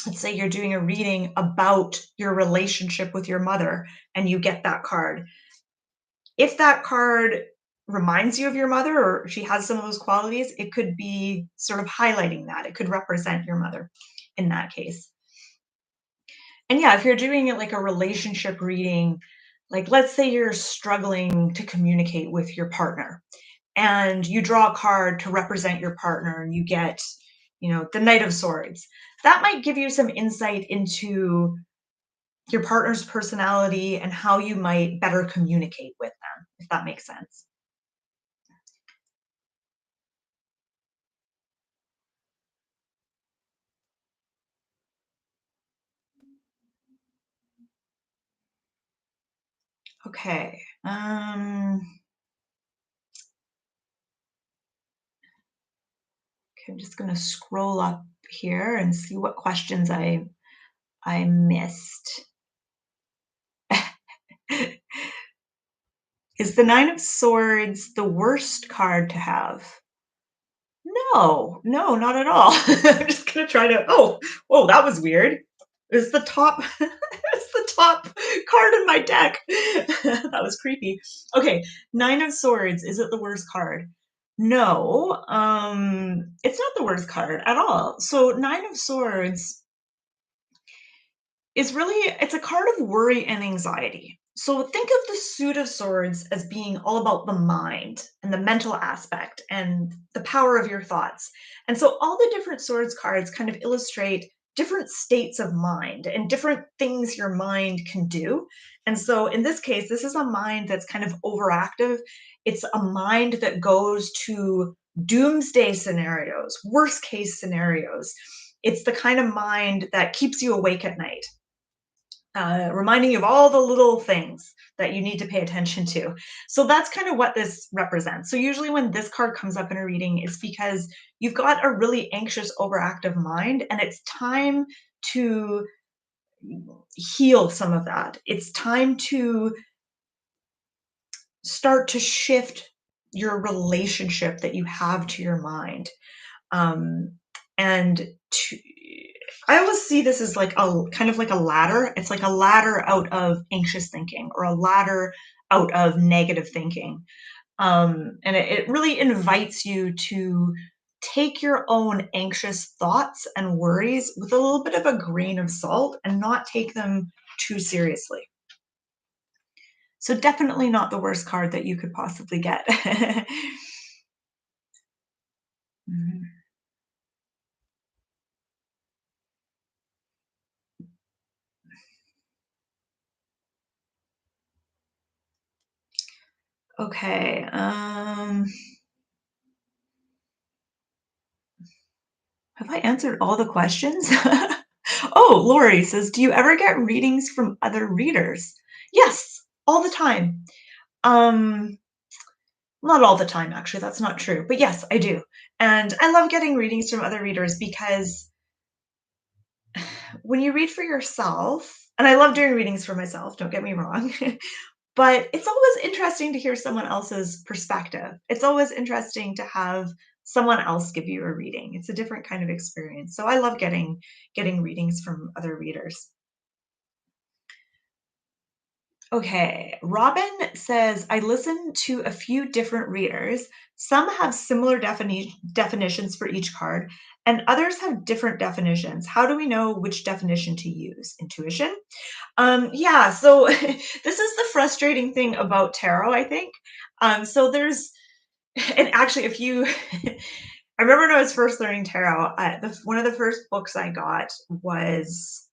let's say you're doing a reading about your relationship with your mother and you get that card, if that card reminds you of your mother or she has some of those qualities, it could be sort of highlighting that. It could represent your mother in that case. And yeah, if you're doing it like a relationship reading, like let's say you're struggling to communicate with your partner and you draw a card to represent your partner and you get, the Knight of Swords. That might give you some insight into your partner's personality and how you might better communicate with them, if that makes sense. Okay. Okay, I'm just going to scroll up here and see what questions I missed. Is the Nine of Swords the worst card to have? No, no, not at all. I'm just gonna try to. Oh, whoa, that was weird. It's the top. It's the top card in my deck. That was creepy. Okay, Nine of Swords. Is it the worst card? No, it's not the worst card at all. So Nine of Swords is really, it's a card of worry and anxiety. So think of the Suit of Swords as being all about the mind and the mental aspect and the power of your thoughts. And so all the different swords cards kind of illustrate different states of mind and different things your mind can do. And so in this case, this is a mind that's kind of overactive. It's a mind that goes to doomsday scenarios, worst case scenarios. It's the kind of mind that keeps you awake at night, reminding you of all the little things that you need to pay attention to. So that's kind of what this represents. So usually when this card comes up in a reading, it's because you've got a really anxious, overactive mind, and it's time to heal some of that. It's time to start to shift your relationship that you have to your mind. Um, and to, I always see this as like a kind of like a ladder. It's like a ladder out of anxious thinking or a ladder out of negative thinking. And it really invites you to take your own anxious thoughts and worries with a little bit of a grain of salt and not take them too seriously. So definitely not the worst card that you could possibly get. Mhm. Okay. Have I answered all the questions? Oh, Lori says, do you ever get readings from other readers? Yes, all the time. Um, not all the time, actually, that's not true. But yes, I do. And I love getting readings from other readers because when you read for yourself, and I love doing readings for myself, don't get me wrong, but it's always interesting to hear someone else's perspective. It's always interesting to have someone else give you a reading. It's a different kind of experience. So I love getting readings from other readers. Okay, Robin says, I listen to a few different readers. Some have similar definitions for each card, and others have different definitions. How do we know which definition to use? Intuition? Yeah, so this is the frustrating thing about tarot, I think. So there's, and actually, if you, I remember when I was first learning tarot, one of the first books I got was,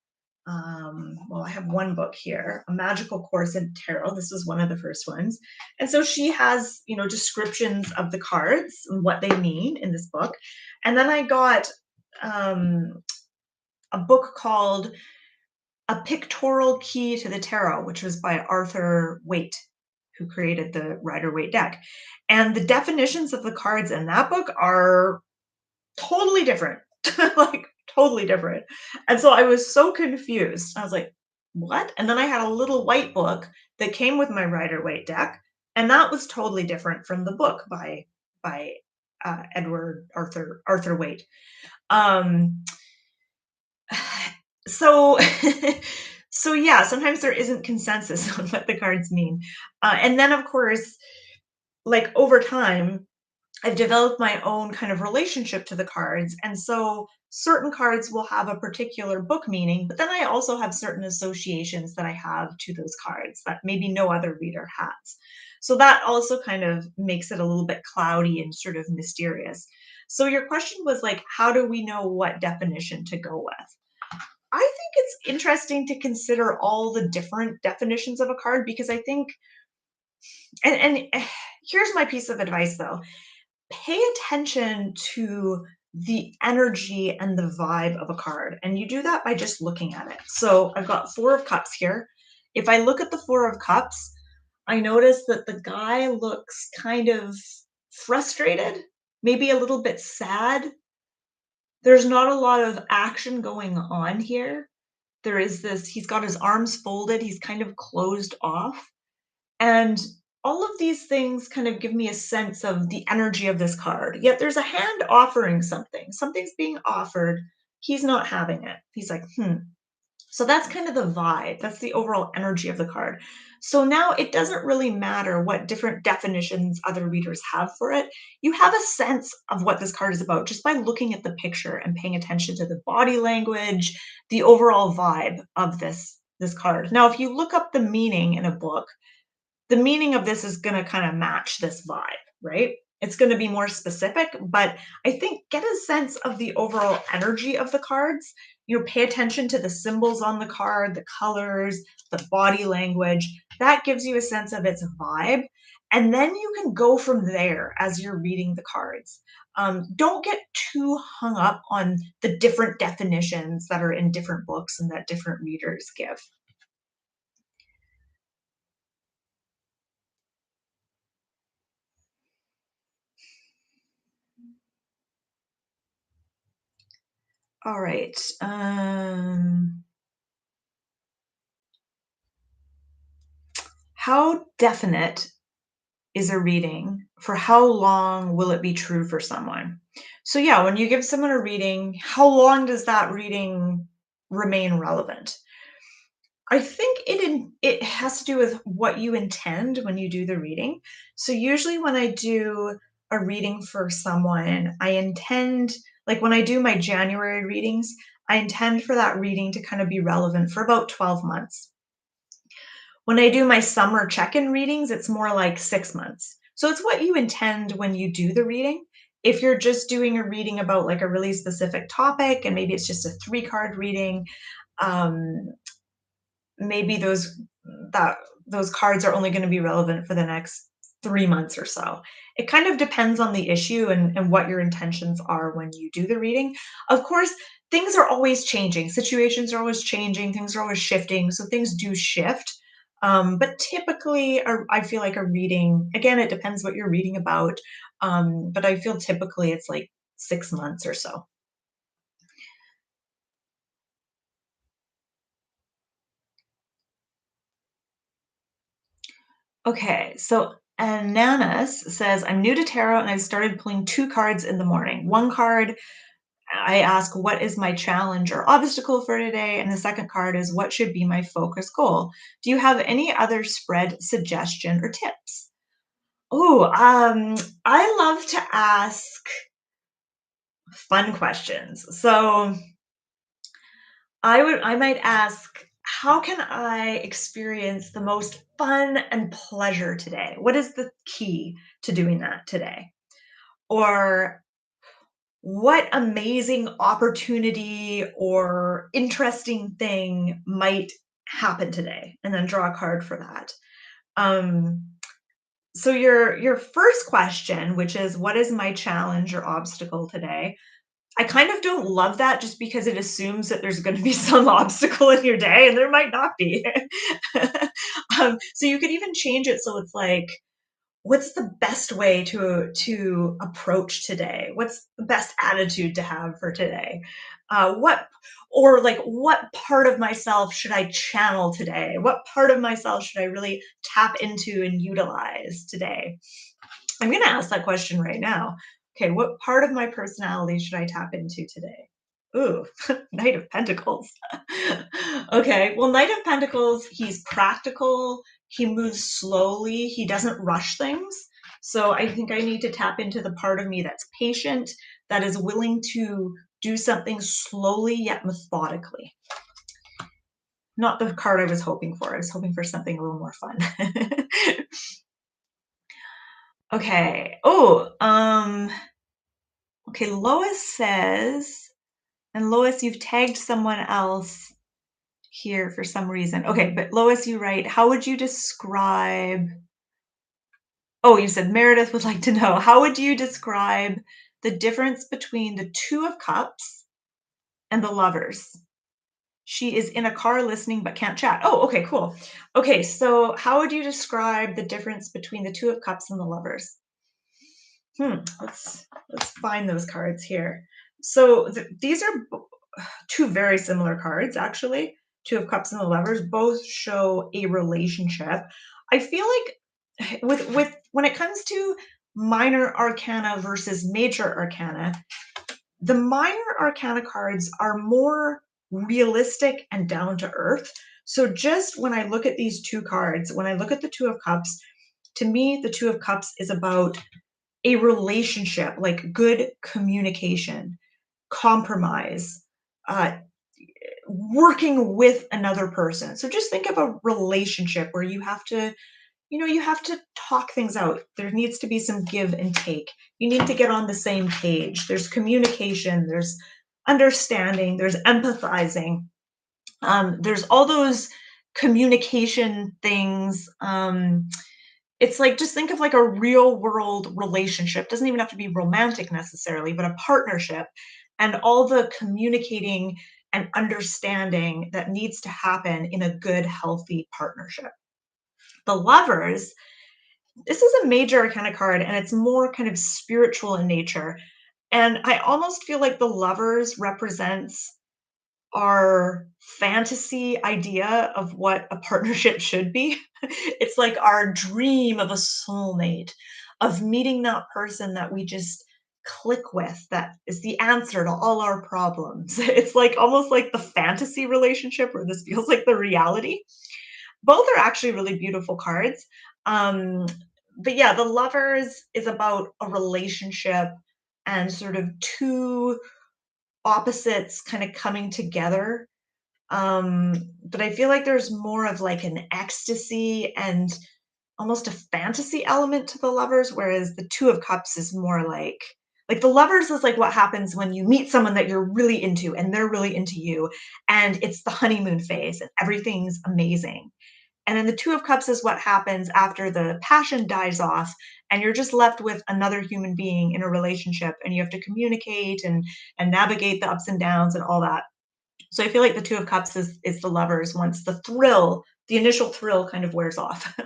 well, I have one book here, A Magical Course in Tarot. This was one of the first ones. And so she has, descriptions of the cards and what they mean in this book. And then I got um, a book called A Pictorial Key to the Tarot, which was by Arthur Waite, who created the Rider-Waite deck. And the definitions of the cards in that book are totally different, like totally different. And so I was so confused. I was like, what? And then I had a little white book that came with my Rider-Waite deck, and that was totally different from the book by Edward Arthur Waite. Um, so so yeah, sometimes there isn't consensus on what the cards mean. And then of course like over time, I've developed my own kind of relationship to the cards. And so certain cards will have a particular book meaning, but then I also have certain associations that I have to those cards that maybe no other reader has. So that also kind of makes it a little bit cloudy and sort of mysterious. So your question was like, how do we know what definition to go with? I think it's interesting to consider all the different definitions of a card because I think, and here's my piece of advice though, pay attention to the energy and the vibe of a card. And you do that by just looking at it. So I've got Four of Cups here. If I look at the Four of Cups, I notice that the guy looks kind of frustrated, maybe a little bit sad. There's not a lot of action going on here. There is this, he's got his arms folded, he's kind of closed off. And all of these things kind of give me a sense of the energy of this card. Yet there's a hand offering something. Something's being offered. He's not having it. He's like, hmm. So that's kind of the vibe. That's the overall energy of the card. So now it doesn't really matter what different definitions other readers have for it. You have a sense of what this card is about just by looking at the picture and paying attention to the body language, the overall vibe of this card. Now, if you look up the meaning in a book, the meaning of this is going to kind of match this vibe, right? It's going to be more specific, but I think get a sense of the overall energy of the cards. You know, pay attention to the symbols on the card, the colors, the body language. That gives you a sense of its vibe. And then you can go from there as you're reading the cards. Don't get too hung up on the different definitions that are in different books and that different readers give. All right. How definite is a reading? For how long will it be true for someone? So, yeah, when you give someone a reading, how long does that reading remain relevant? I think it has to do with what you intend when you do the reading. So usually when I do a reading for someone, I intend, like when I do my January readings, I intend for that reading to kind of be relevant for about 12 months. When I do my summer check-in readings, it's more like 6 months. So it's what you intend when you do the reading. If you're just doing a reading about like a really specific topic and maybe it's just a 3-card reading, um, maybe that those cards are only going to be relevant for the next 3 months or so. It kind of depends on the issue and what your intentions are when you do the reading. Of course, things are always changing. Situations are always changing. Things are always shifting. So things do shift. But typically, I feel like a reading, again, it depends what you're reading about. But I feel typically it's like 6 months or so. Okay, so Ananas says, I'm new to tarot and I've started pulling 2 cards in the morning. One card, I ask, what is my challenge or obstacle for today? And the second card is, what should be my focus goal? Do you have any other spread suggestion or tips? Oh, I love to ask fun questions. So I might ask, how can I experience the most fun and pleasure today? What is the key to doing that today? Or what amazing opportunity or interesting thing might happen today? And then draw a card for that. Um, so your first question, which is what is my challenge or obstacle today? I kind of don't love that just because it assumes that there's gonna be some obstacle in your day, and there might not be. So you could even change it so it's like, what's the best way to approach today? What's the best attitude to have for today? What or like what part of myself should I channel today? What part of myself should I really tap into and utilize today? I'm gonna ask that question right now. Okay, what part of my personality should I tap into today? Ooh, Knight of Pentacles. Okay, well, Knight of Pentacles, he's practical, he moves slowly, he doesn't rush things. So I think I need to tap into the part of me that's patient, that is willing to do something slowly yet methodically. Not the card I was hoping for. I was hoping for something a little more fun. Okay. Oh, okay, Lois says, and Lois, you've tagged someone else here for some reason. Okay, but Lois, you write, how would you describe, oh, you said Meredith would like to know, how would you describe the difference between the Two of Cups and the Lovers? She is in a car listening but can't chat. Oh, okay, cool. Okay, so how would you describe the difference between the Two of Cups and the Lovers? Let's find those cards here. So these are two very similar cards, actually. Two of Cups and the Lovers both show a relationship. I feel like with when it comes to minor arcana versus major arcana, the minor arcana cards are more realistic and down to earth. So just when I look at these two cards, when I look at the Two of Cups, to me, the Two of Cups is about a relationship, like good communication, compromise, uh, working with another person. So just think of a relationship where you have to, you have to talk things out. There needs to be some give and take. You need to get on the same page. There's communication, there's understanding, there's empathizing. There's all those communication things. It's like, just think of like a real world relationship. Doesn't even have to be romantic necessarily, but a partnership, and all the communicating and understanding that needs to happen in a good, healthy partnership. The Lovers, this is a major arcana card, and it's more kind of spiritual in nature. And I almost feel like the Lovers represents our fantasy idea of what a partnership should be. It's like our dream of a soulmate, of meeting that person that we just click with, that is the answer to all our problems. It's like almost like the fantasy relationship where this feels like the reality. Both are actually really beautiful cards. Um, but yeah, the Lovers is about a relationship and sort of two opposites kind of coming together. But I feel like there's more of like an ecstasy and almost a fantasy element to the Lovers, whereas the Two of Cups is more like the Lovers is like what happens when you meet someone that you're really into and they're really into you, and it's the honeymoon phase and everything's amazing. And then the Two of Cups is what happens after the passion dies off and you're just left with another human being in a relationship, and you have to communicate and navigate the ups and downs and all that. So I feel like the Two of Cups is the Lovers once the thrill, the initial thrill kind of wears off.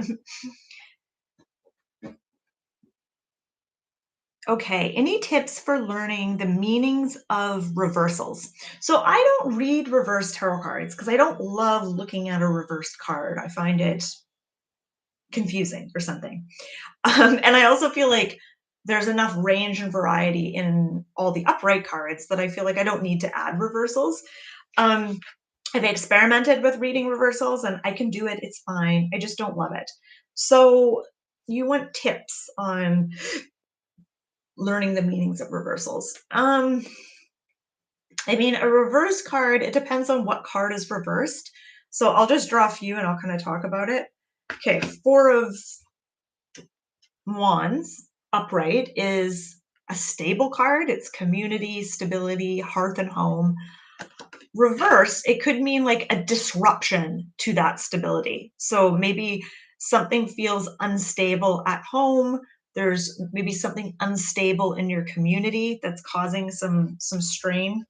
Okay, any tips for learning the meanings of reversals? So I don't read reverse tarot cards because I don't love looking at a reversed card. I find it confusing or something. And I also feel like there's enough range and variety in all the upright cards that I feel like I don't need to add reversals. Um, I've experimented with reading reversals and I can do it. It's fine. I just don't love it. So you want tips on learning the meanings of reversals. I mean, a reverse card, it depends on what card is reversed. So I'll just draw a few and I'll kind of talk about it. Okay, Four of Wands upright is a stable card. It's community, stability, hearth and home. Reverse, it could mean like a disruption to that stability. So maybe something feels unstable at home. There's maybe something unstable in your community that's causing some strain.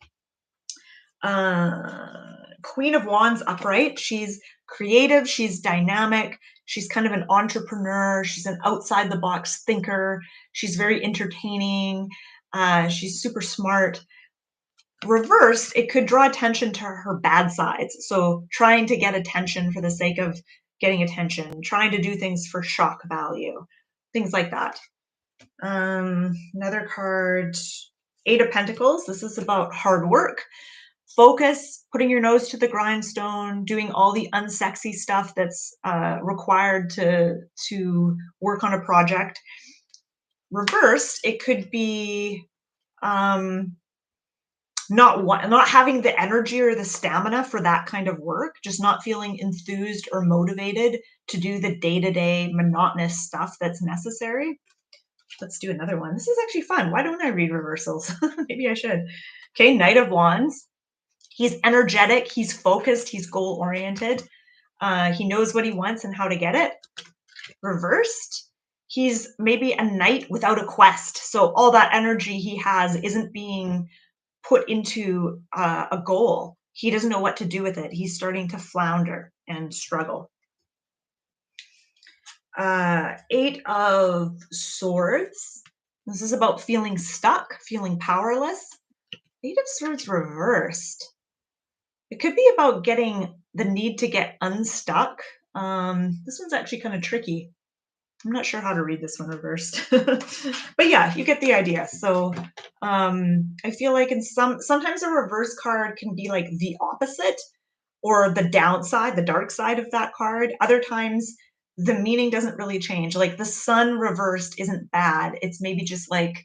Queen of Wands upright, she's creative, she's dynamic, she's kind of an entrepreneur, she's an outside the box thinker, she's very entertaining, she's super smart. Reversed, it could draw attention to her bad sides. So trying to get attention for the sake of getting attention, trying to do things for shock value, things like that. Another card, Eight of Pentacles. This is about hard work, focus, putting your nose to the grindstone, doing all the unsexy stuff that's required to work on a project. Reversed, it could be not having the energy or the stamina for that kind of work, just not feeling enthused or motivated to do the day-to-day monotonous stuff that's necessary. Let's do another one. This is actually fun. Why don't I read reversals? Maybe I should. Okay, Knight of Wands. He's energetic, he's focused, he's goal-oriented. He knows what he wants and how to get it. Reversed, he's maybe a knight without a quest. So all that energy he has isn't being put into a goal. He doesn't know what to do with it. He's starting to flounder and struggle. Eight of Swords. This is about feeling stuck, feeling powerless. Eight of Swords reversed. It could be about getting the need to get unstuck. This one's actually kind of tricky. I'm not sure how to read this one reversed. But yeah, you get the idea. So I feel like sometimes a reverse card can be like the opposite or the downside, the dark side of that card. Other times the meaning doesn't really change. Like the sun reversed isn't bad. It's maybe just like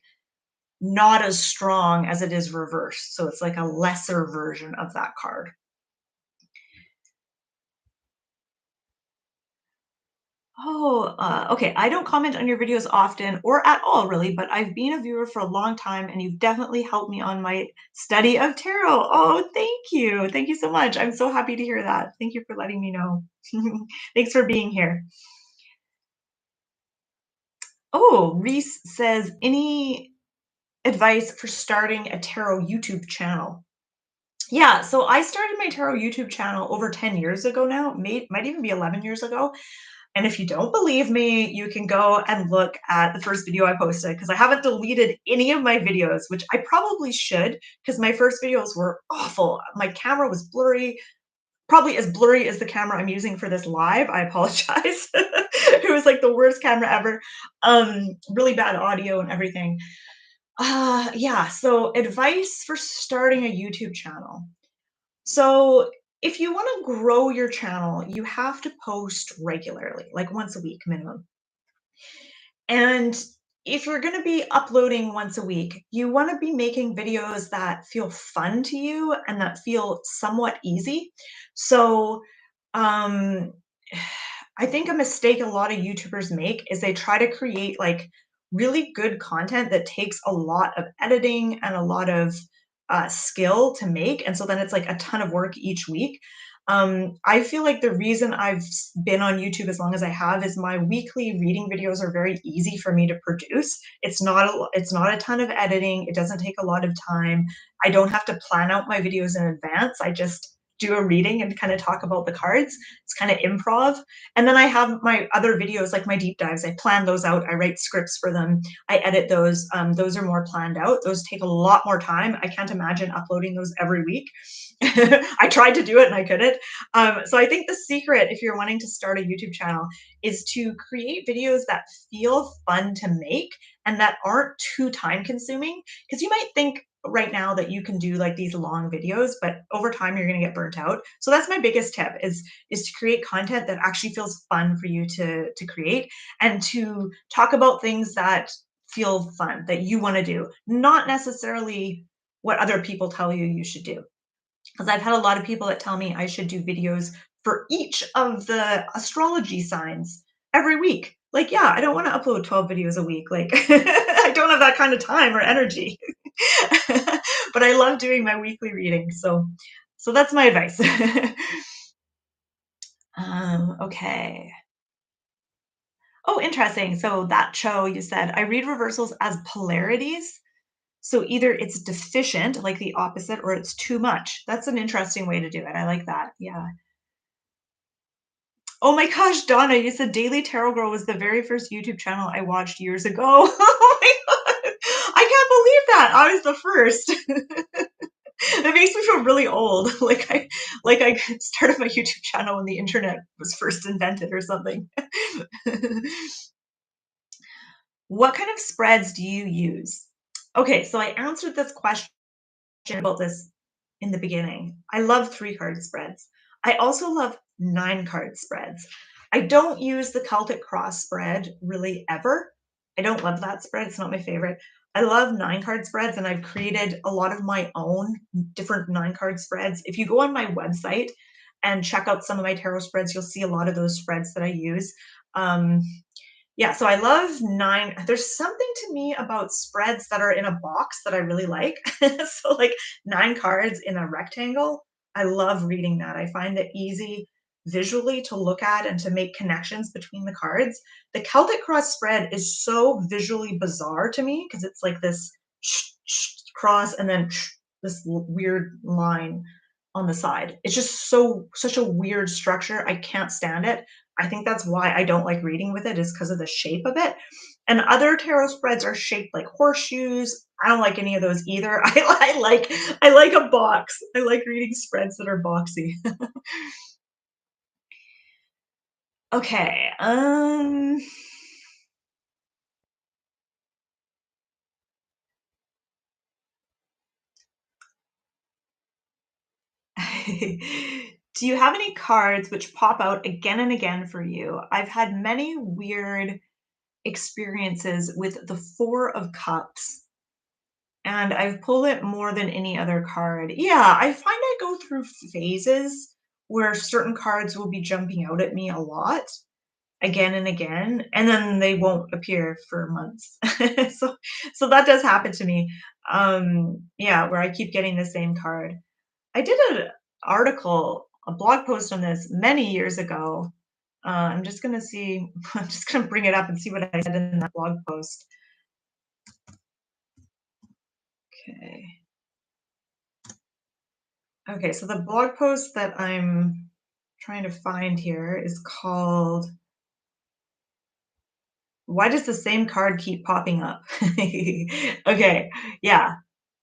not as strong as it is reversed. So it's like a lesser version of that card. Oh, okay. I don't comment on your videos often or at all, really, but I've been a viewer for a long time and you've definitely helped me on my study of tarot. Oh, thank you. Thank you so much. I'm so happy to hear that. Thank you for letting me know. Thanks for being here. Oh, Reese says, any advice for starting a tarot YouTube channel? Yeah, so I started my tarot YouTube channel over 10 years ago now, might even be 11 years ago. And if you don't believe me, you can go and look at the first video I posted because I haven't deleted any of my videos, which I probably should because my first videos were awful. My camera was blurry, probably as blurry as the camera I'm using for this live. I apologize. It was like the worst camera ever. Really bad audio and everything. Yeah, so advice for starting a YouTube channel. So if you want to grow your channel, you have to post regularly, like once a week minimum. And if you're going to be uploading once a week, you want to be making videos that feel fun to you and that feel somewhat easy. So, um, I think a mistake a lot of YouTubers make is they try to create like really good content that takes a lot of editing and a lot of skill to make. And so then it's like a ton of work each week. I feel like the reason I've been on YouTube as long as I have is my weekly reading videos are very easy for me to produce. It's not a ton of editing. It doesn't take a lot of time. I don't have to plan out my videos in advance. I just do a reading and kind of talk about the cards. It's kind of improv. And then I have my other videos, like my deep dives. I plan those out. I write scripts for them. I edit those. Those are more planned out. Those take a lot more time. I can't imagine uploading those every week. I tried to do it and I couldn't. So I think the secret, if you're wanting to start a YouTube channel, is to create videos that feel fun to make and that aren't too time consuming. Because you might think right now that you can do like these long videos, but over time you're going to get burnt out. So that's my biggest tip is to create content that actually feels fun for you to create and to talk about things that feel fun that you want to do, not necessarily what other people tell you you should do. Because I've had a lot of people that tell me I should do videos for each of the astrology signs every week. Like, yeah, I don't want to upload 12 videos a week. Like, I don't have that kind of time or energy. But I love doing my weekly reading. So that's my advice. Okay. Oh, interesting. So that show you said, I read reversals as polarities. So either it's deficient, like the opposite, or it's too much. That's an interesting way to do it. I like that. Yeah. Oh my gosh, Donna, you said Daily Tarot Girl was the very first YouTube channel I watched years ago. Oh my god. I can't believe that. I was the first. It makes me feel really old. Like I started my YouTube channel when the internet was first invented or something. What kind of spreads do you use? Okay, so I answered this question about this in the beginning. I love 3-card spreads. I also love 9-card spreads. I don't use the Celtic Cross spread really ever. I don't love that spread, it's not my favorite. I love 9 card spreads, and I've created a lot of my own different 9 card spreads. If you go on my website and check out some of my tarot spreads, you'll see a lot of those spreads that I use. Um, yeah, so I love 9. There's something to me about spreads that are in a box that I really like. So, like, 9 cards in a rectangle, I love reading that. I find it easy visually to look at and to make connections between the cards. The Celtic cross spread is so visually bizarre to me because it's like this cross and then this weird line on the side. It's just such a weird structure. I can't stand it. I think that's why I don't like reading with it is because of the shape of it. And other tarot spreads are shaped like horseshoes. I don't like any of those either. I like a box. I like reading spreads that are boxy. Okay. Do you have any cards which pop out again and again for you? I've had many weird experiences with the 4 of Cups, and I've pulled it more than any other card. Yeah, I find I go through phases where certain cards will be jumping out at me a lot, again and again, and then they won't appear for months. So so that does happen to me. Yeah, where I keep getting the same card. I did an article, a blog post on this many years ago. I'm just gonna see, I'm just gonna bring it up and see what I said in that blog post. Okay. Okay, so the blog post that I'm trying to find here is called "Why Does the Same Card Keep Popping Up?" Okay, yeah.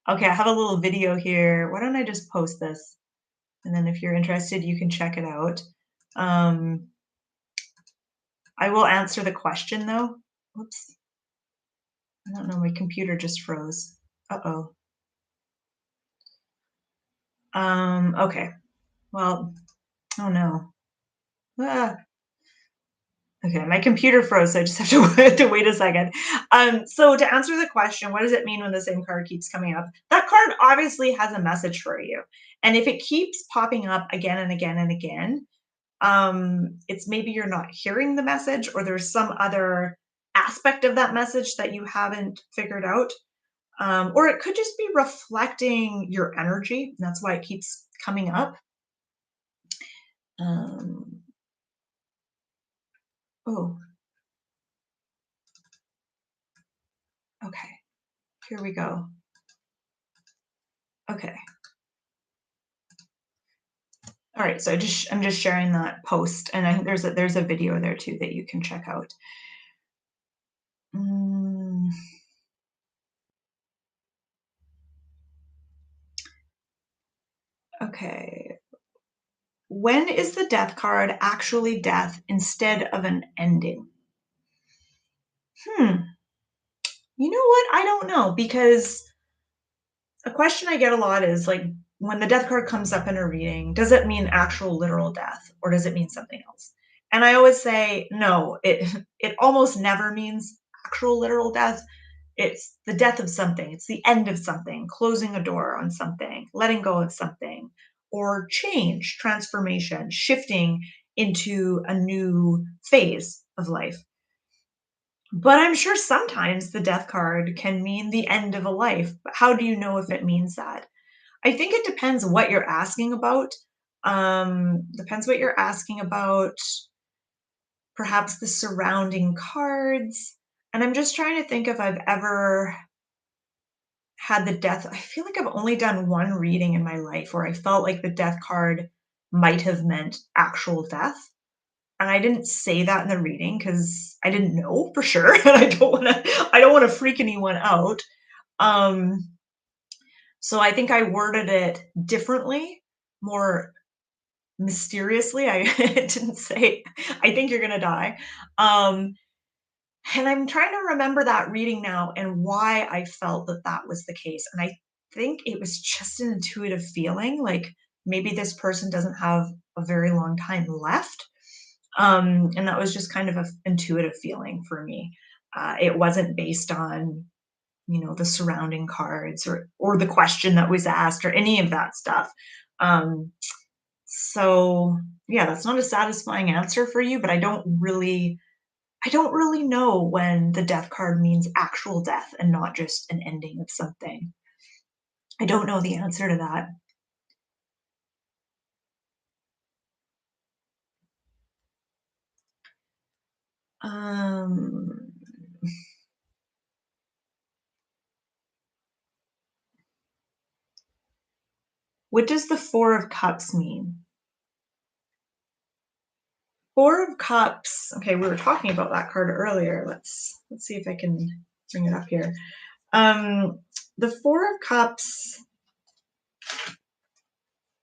Okay, I have a little video here. Why don't I just post this? And then if you're interested, you can check it out. Um, I will answer the question though. Oops. I don't know, my computer just froze. Uh-oh. Okay. Well, oh no. Ah, okay, my computer froze, so I just have to to wait a second. So to answer the question, what does it mean when the same card keeps coming up? That card obviously has a message for you. And if it keeps popping up again and again and again, it's maybe you're not hearing the message or there's some other aspect of that message that you haven't figured out. Or it could just be reflecting your energy. That's why it keeps coming up. Um, oh, okay. Here we go. Okay. All right. So I'm just sharing that post, and I think there's a video there too that you can check out. Mm, okay. When is the death card actually death instead of an ending? Hmm. You know what? I don't know because a question I get a lot is like when the death card comes up in a reading, does it mean actual literal death or does it mean something else? And I always say no, it it almost never means actual literal death. It's the death of something. It's the end of something, closing a door on something, letting go of something, or change, transformation, shifting into a new phase of life. But I'm sure sometimes the death card can mean the end of a life. But how do you know if it means that? I think it depends what you're asking about. Depends what you're asking about, perhaps the surrounding cards. And I'm just trying to think if I've ever had the death. I feel like I've only done one reading in my life where I felt like the death card might have meant actual death. And I didn't say that in the reading because I didn't know for sure. And I don't want to freak anyone out. Um, so I think I worded it differently, more mysteriously. I didn't say, "I think you're gonna die." Um, and I'm trying to remember that reading now and why I felt that that was the case, and I think it was just an intuitive feeling, like, maybe this person doesn't have a very long time left. And that was just kind of an intuitive feeling for me. It wasn't based on, the surrounding cards or the question that was asked or any of that stuff. Um, so yeah, that's not a satisfying answer for you, but I don't really know when the death card means actual death and not just an ending of something. I don't know the answer to that. Um, what does the 4 of Cups mean? 4 of Cups. Okay, we were talking about that card earlier. Let's see if I can bring it up here. Um, the 4 of Cups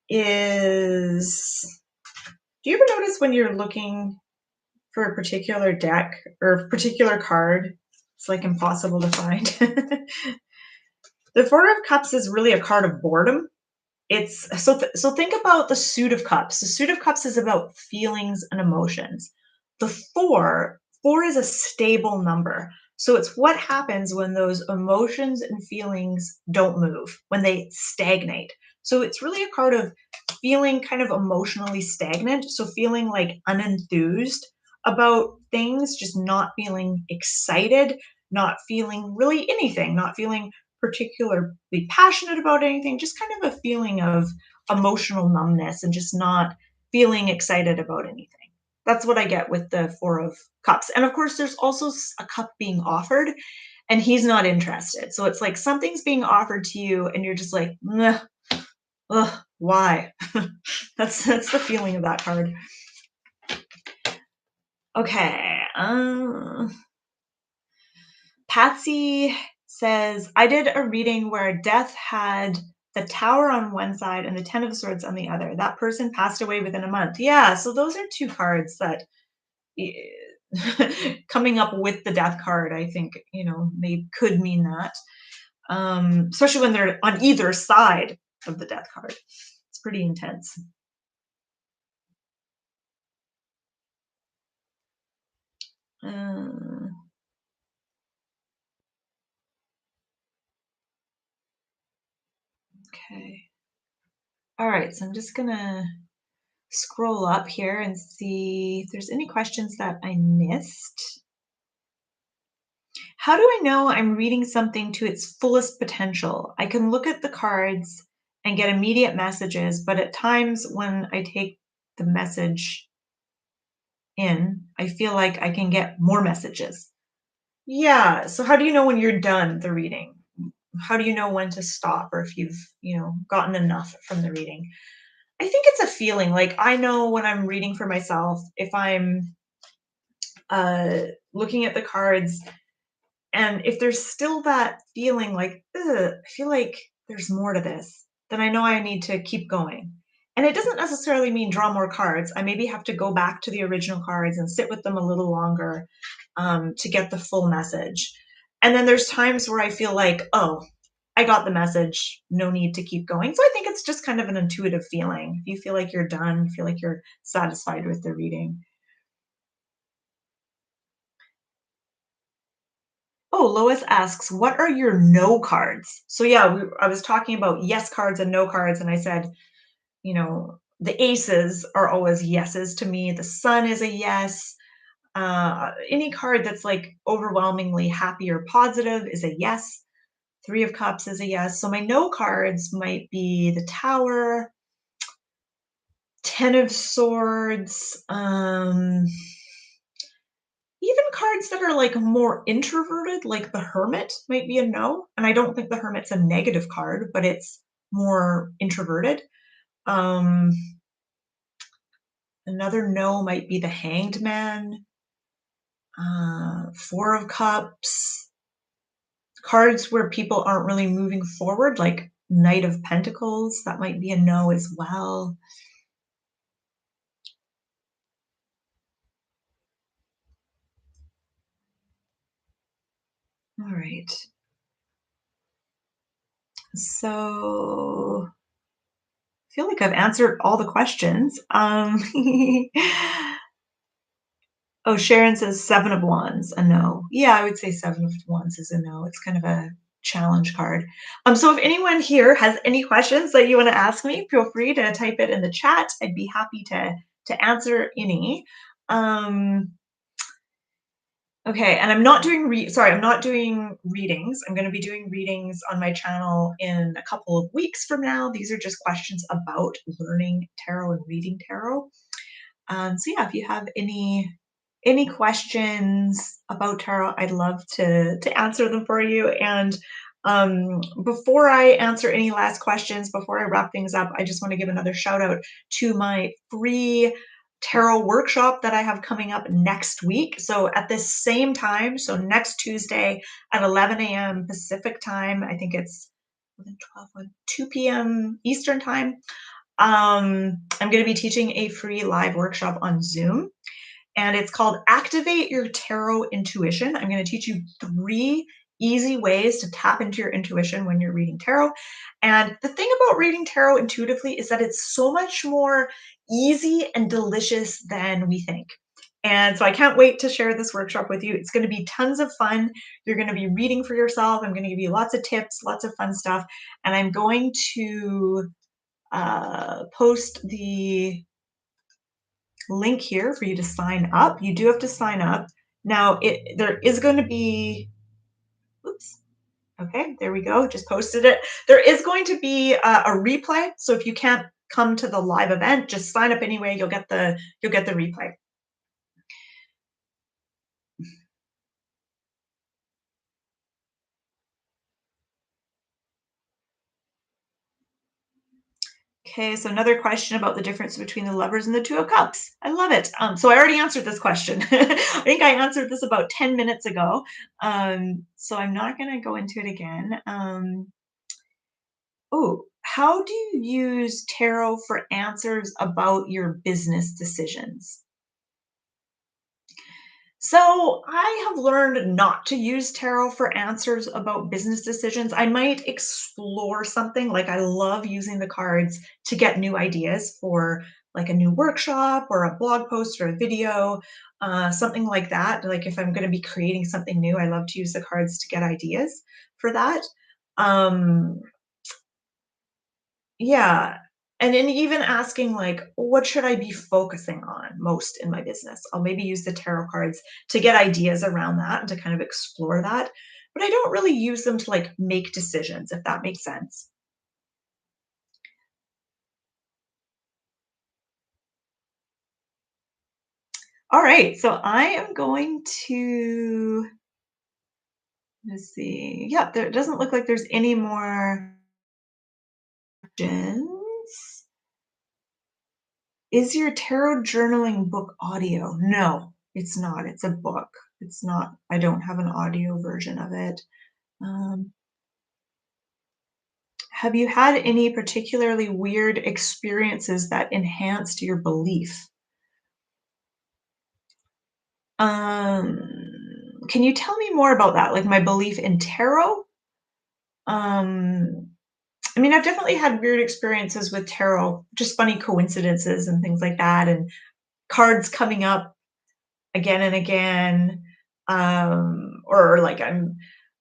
is. Do you ever notice when you're looking for a particular deck or a particular card, it's like impossible to find? The 4 of Cups is really a card of boredom. So think about the Suit of Cups. The Suit of Cups is about feelings and emotions. The 4 is a stable number. So it's what happens when those emotions and feelings don't move, when they stagnate. So it's really a card of feeling kind of emotionally stagnant, so feeling like unenthused about things, just not feeling excited, not feeling really anything, not feeling particularly passionate about anything, just kind of a feeling of emotional numbness and just not feeling excited about anything. That's what I get with the 4 of Cups. And of course, there's also a cup being offered, and he's not interested. So it's like something's being offered to you, and you're just like, "Meh, ugh, why?" That's the feeling of that card. Okay. Patsy says, I did a reading where death had the tower on one side and the 10 of swords on the other. That person passed away within a month. Yeah, so those are two cards that coming up with the death card, I think, they could mean that. Especially when they're on either side of the death card. It's pretty intense. Uh, okay. All right, so I'm just gonna scroll up here and see if there's any questions that I missed. How do I know I'm reading something to its fullest potential? I can look at the cards and get immediate messages, but at times when I take the message in, I feel like I can get more messages. Yeah. So how do you know when you're done the reading? How do you know when to stop or if you've, gotten enough from the reading? I think it's a feeling. Like I know when I'm reading for myself, if I'm uh looking at the cards and if there's still that feeling like, "Ugh, I feel like there's more to this," then I know I need to keep going. And it doesn't necessarily mean draw more cards. I maybe have to go back to the original cards and sit with them a little longer to get the full message. And then there's times where I feel like, oh, I got the message, no need to keep going. So I think it's just kind of an intuitive feeling. If you feel like you're done, feel like you're satisfied with the reading. Oh, Lois asks, "What are your no cards?" So yeah, I was talking about yes cards and no cards, and I said, the aces are always yeses to me. The sun is a yes. Any card that's like overwhelmingly happy or positive is a yes. 3 of cups is a yes. So my no cards might be the tower, 10 of swords, even cards that are, like, more introverted, like the Hermit might be a no, and I don't think the Hermit's a negative card, but it's more introverted. Um, another no might be the Hanged Man, 4 of Cups, cards where people aren't really moving forward, like Knight of Pentacles, that might be a no as well. Alright. So, I feel like I've answered all the questions. Oh, Sharon says 7 of Wands, a no. Yeah, I would say 7 of Wands is a no. It's kind of a challenge card. So if anyone here has any questions that you want to ask me, feel free to type it in the chat. I'd be happy to answer any. Um, okay, and I'm not doing I'm not doing readings. I'm going to be doing readings on my channel in a couple of weeks from now. These are just questions about learning tarot and reading tarot. So yeah, if you have any questions about tarot, I'd love to answer them for you. And before I answer any last questions, before I wrap things up, I just want to give another shout out to my free tarot workshop that I have coming up next week. So at this same time, so next Tuesday at 11 a.m. Pacific time, I think it's 2 p.m. Eastern time. I'm going to be teaching a free live workshop on Zoom, and it's called Activate Your Tarot Intuition. I'm going to teach you 3 easy ways to tap into your intuition when you're reading tarot. And the thing about reading tarot intuitively is that it's so much more easy and delicious than we think. And so I can't wait to share this workshop with you. It's going to be tons of fun. You're going to be reading for yourself. I'm going to give you lots of tips, lots of fun stuff. And I'm going to post the link here for you to sign up. You do have to sign up. Now, there is going to be, oops, okay, there we go, just posted it. There is going to be a replay. So if you can't come to the live event, just sign up anyway. You'll get the replay. Okay, so another question about the difference between the Lovers and the Two of Cups. I love it. So I already answered this question. I think I answered this about 10 minutes ago. So I'm not going to go into it again. Oh, how do you use tarot for answers about your business decisions? So I have learned not to use tarot for answers about business decisions. I might explore something, like I love using the cards to get new ideas for like a new workshop or a blog post or a video, something like that. Like if I'm going to be creating something new, I love to use the cards to get ideas for that. Um, Yeah. And then even asking like, what should I be focusing on most in my business? I'll maybe use the tarot cards to get ideas around that and to kind of explore that. But I don't really use them to like make decisions, if that makes sense. All right. So I am going to, let's see. Yeah, there it doesn't look like there's any more questions. Is your tarot journaling book audio? No, it's not. It's a book. It's not, I don't have an audio version of it. Um, have you had any particularly weird experiences that enhanced your belief? Um, can you tell me more about that? Like my belief in tarot? Um, I mean, I've definitely had weird experiences with tarot, just funny coincidences and things like that, and cards coming up again and again. Or like I'm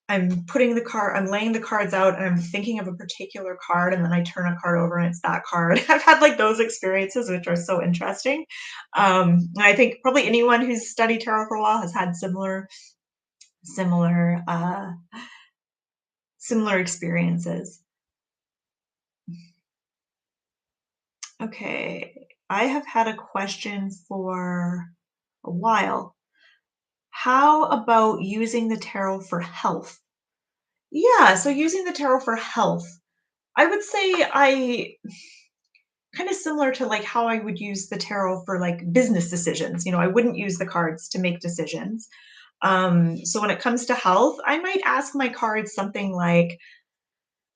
laying the cards out and I'm thinking of a particular card and then I turn a card over and it's that card. I've had like those experiences which are so interesting. And I think probably anyone who's studied tarot for a while has had similar similar experiences. Okay, I have had a question for a while. How about using the tarot for health? Yeah, so using the tarot for health, I would say I kind of similar to like how I would use the tarot for like business decisions. I wouldn't use the cards to make decisions. So when it comes to health, I might ask my cards something like,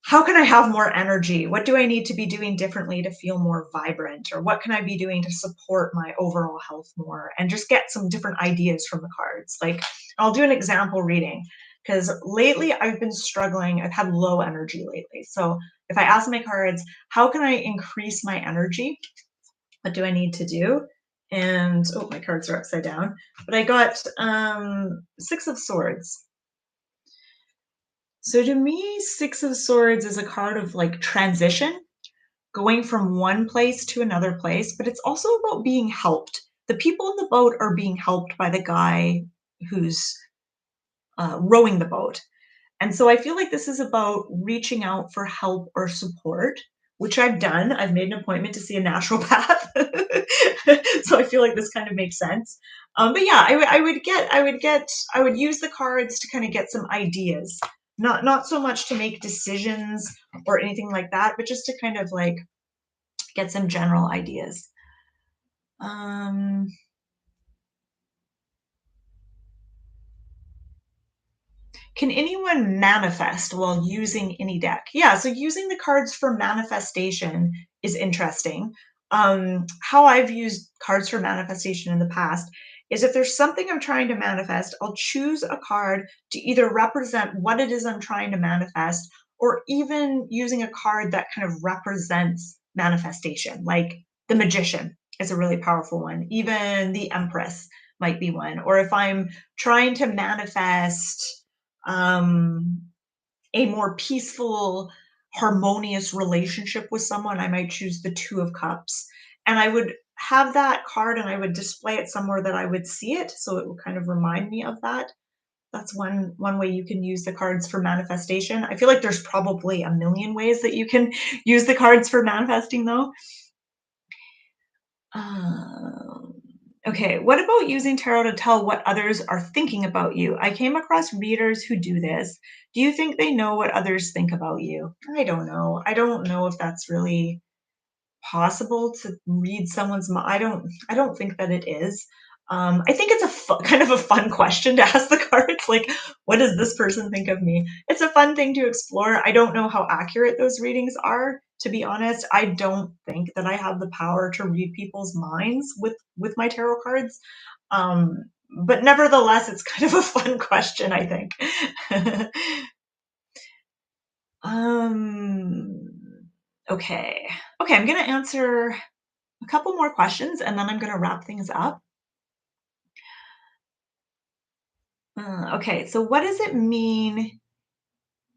how can I have more energy? What do I need to be doing differently to feel more vibrant? Or what can I be doing to support my overall health more? And just get some different ideas from the cards. Like, I'll do an example reading because lately I've been struggling. I've had low energy lately. So if I ask my cards, how can I increase my energy? What do I need to do? And oh, my cards are upside down. But I got Six of Swords. So to me, Six of Swords is a card of like transition, going from one place to another place, but it's also about being helped. The people in the boat are being helped by the guy who's rowing the boat. And so I feel like this is about reaching out for help or support, which I've done. I've made an appointment to see a naturopath. So I feel like this kind of makes sense. But yeah, I would use the cards to kind of get some ideas. Not so much to make decisions or anything like that, but just to kind of like get some general ideas. Um, Can anyone manifest while using any deck? Yeah, so using the cards for manifestation is interesting. How I've used cards for manifestation in the past is if there's something I'm trying to manifest, I'll choose a card to either represent what it is I'm trying to manifest, or even using a card that kind of represents manifestation, like the Magician is a really powerful one. Even the Empress might be one. Or if I'm trying to manifest um, a more peaceful, harmonious relationship with someone, I might choose the Two of Cups. And I would have that card and I would display it somewhere that I would see it. So it would kind of remind me of that. That's one way you can use the cards for manifestation. I feel like there's probably a million ways that you can use the cards for manifesting though. Um, okay, what about using tarot to tell what others are thinking about you? I came across readers who do this. Do you think they know what others think about you? I don't know. I don't know if that's really possible to read someone's mind. I don't think that it is. I think it's kind of a fun question to ask the cards, like, what does this person think of me? It's a fun thing to explore. I don't know how accurate those readings are, to be honest. I don't think that I have the power to read people's minds with my tarot cards. Um, but nevertheless, it's kind of a fun question, I think. um, okay. Okay, I'm going to answer a couple more questions and then I'm going to wrap things up. Okay, so what does it mean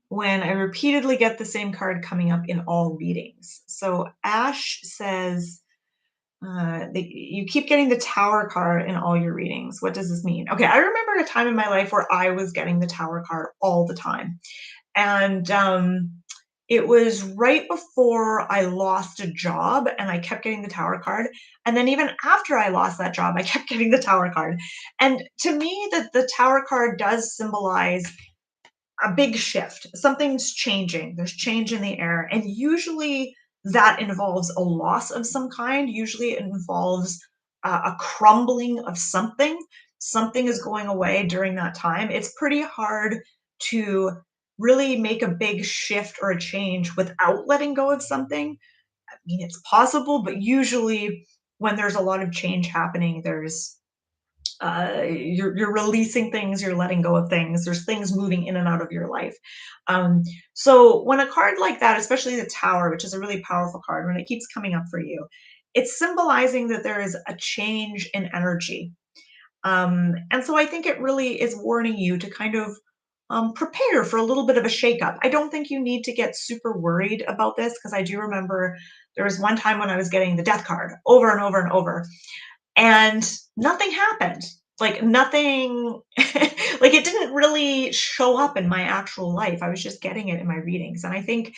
when I repeatedly get the same card coming up in all readings? So Ash says you keep getting the Tower card in all your readings. What does this mean? Okay, I remember a time in my life where I was getting the Tower card all the time. And it was right before I lost a job and I kept getting the Tower card. And then even after I lost that job, I kept getting the Tower card. And to me, the Tower card does symbolize a big shift. Something's changing. There's change in the air. And usually that involves a loss of some kind. Usually it involves a crumbling of something. Something is going away during that time. It's pretty hard to really make a big shift or a change without letting go of something. I mean, it's possible, but usually when there's a lot of change happening, you're releasing things, you're letting go of things, there's things moving in and out of your life. So when a card like that, especially the Tower, which is a really powerful card, when it keeps coming up for you, it's symbolizing that there is a change in energy. And so I think it really is warning you to kind of prepare for a little bit of a shakeup. I don't think you need to get super worried about this because I do remember there was one time when I was getting the Death card over and over and over, and nothing happened. Like nothing, like it didn't really show up in my actual life. I was just getting it in my readings. And I think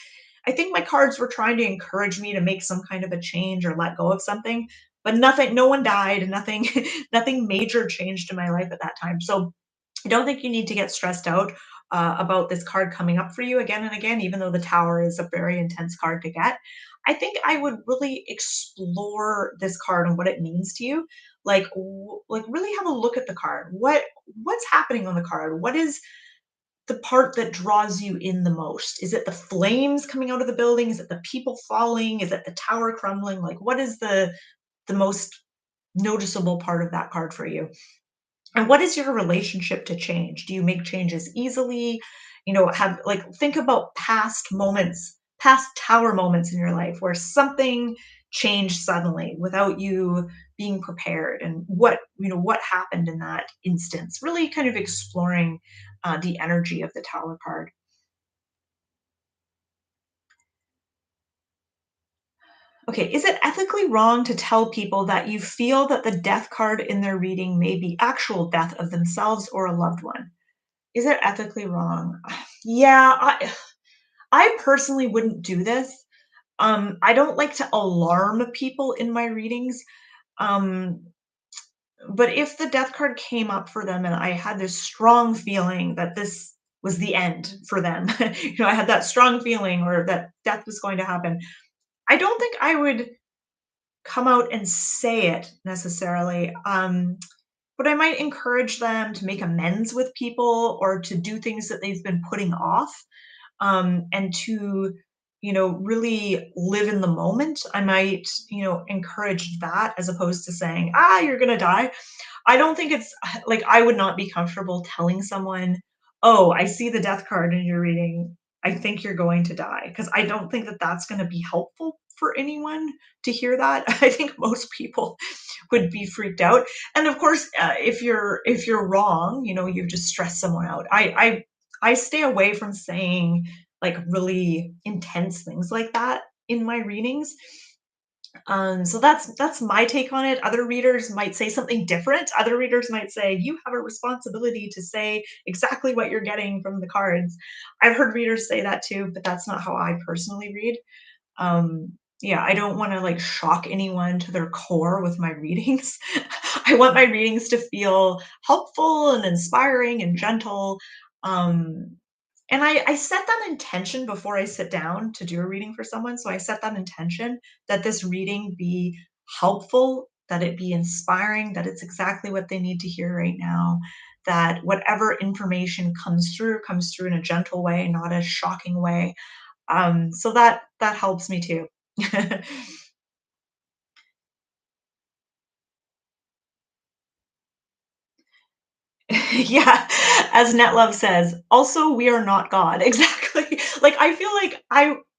my cards were trying to encourage me to make some kind of a change or let go of something, but nothing, no one died, nothing, nothing major changed in my life at that time. So I don't think you need to get stressed out about this card coming up for you again and again, even though the Tower is a very intense card to get. I think I would really explore this card and what it means to you. Like, like really have a look at the card. What's happening on the card? What is the part that draws you in the most? Is it the flames coming out of the building? Is it the people falling? Is it the Tower crumbling? Like, what is the most noticeable part of that card for you? And what is your relationship to change? Do you make changes easily? You know, have like think about past moments past tower moments in your life where something changed suddenly without you being prepared, and what happened in that instance, really kind of exploring the energy of the tower card. Okay, is it ethically wrong to tell people that you feel that the death card in their reading may be actual death of themselves or a loved one? Is it ethically wrong? Yeah, I personally wouldn't do this. I don't like to alarm people in my readings. Um, but if the death card came up for them and I had this strong feeling that this was the end for them, I had that strong feeling or that death was going to happen, I don't think I would come out and say it necessarily. But I might encourage them to make amends with people or to do things that they've been putting off, and to, really live in the moment. I might, encourage that as opposed to saying, you're going to die. I don't think it's like I would not be comfortable telling someone, "Oh, I see the death card in your reading. I think you're going to die," because I don't think that that's gonna be helpful for anyone to hear that. I think most people would be freaked out, and of course, if you're wrong, you've just stressed someone out. I stay away from saying, like, really intense things like that in my readings, so that's my take on it. Other readers might say something different. Other readers might say, "You have a responsibility to say exactly what you're getting from the cards." I've heard readers say that too, but that's not how I personally read. Yeah, I don't wanna, like, shock anyone to their core with my readings. I want my readings to feel helpful and inspiring and gentle, um, and I set that intention before I sit down to do a reading for someone, so I set that intention that this reading be helpful, that it be inspiring, that it's exactly what they need to hear right now, that whatever information comes through in a gentle way, not a shocking way, so that helps me too. Yeah, as Netlove says, "Also, we are not God." Exactly. Like, I feel like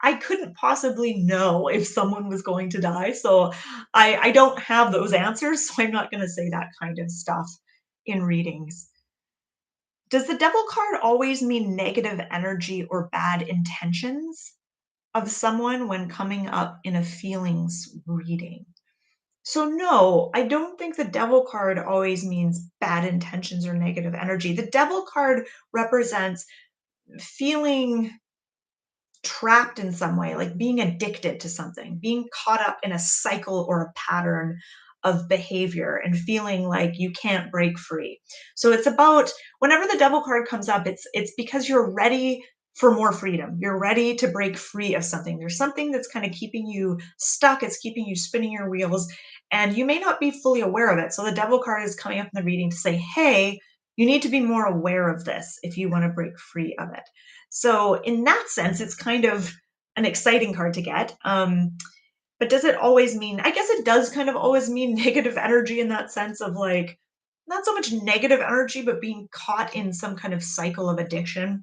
I couldn't possibly know if someone was going to die, so I don't have those answers, so I'm not gonna say that kind of stuff in readings. Does the devil card always mean negative energy or bad intentions of someone when coming up in a feelings reading? So, no, I don't think the devil card always means bad intentions or negative energy. The devil card represents feeling trapped in some way, like being addicted to something, being caught up in a cycle or a pattern of behavior and feeling like you can't break free. So it's about whenever the devil card comes up, it's because you're ready for more freedom. You're ready to break free of something. There's something that's kind of keeping you stuck, it's keeping you spinning your wheels, and you may not be fully aware of it. So the devil card is coming up in the reading to say, "Hey, you need to be more aware of this if you want to break free of it." So in that sense, it's kind of an exciting card to get. But does it always mean? I guess it does kind of always mean negative energy in that sense of like not so much negative energy, but being caught in some kind of cycle of addiction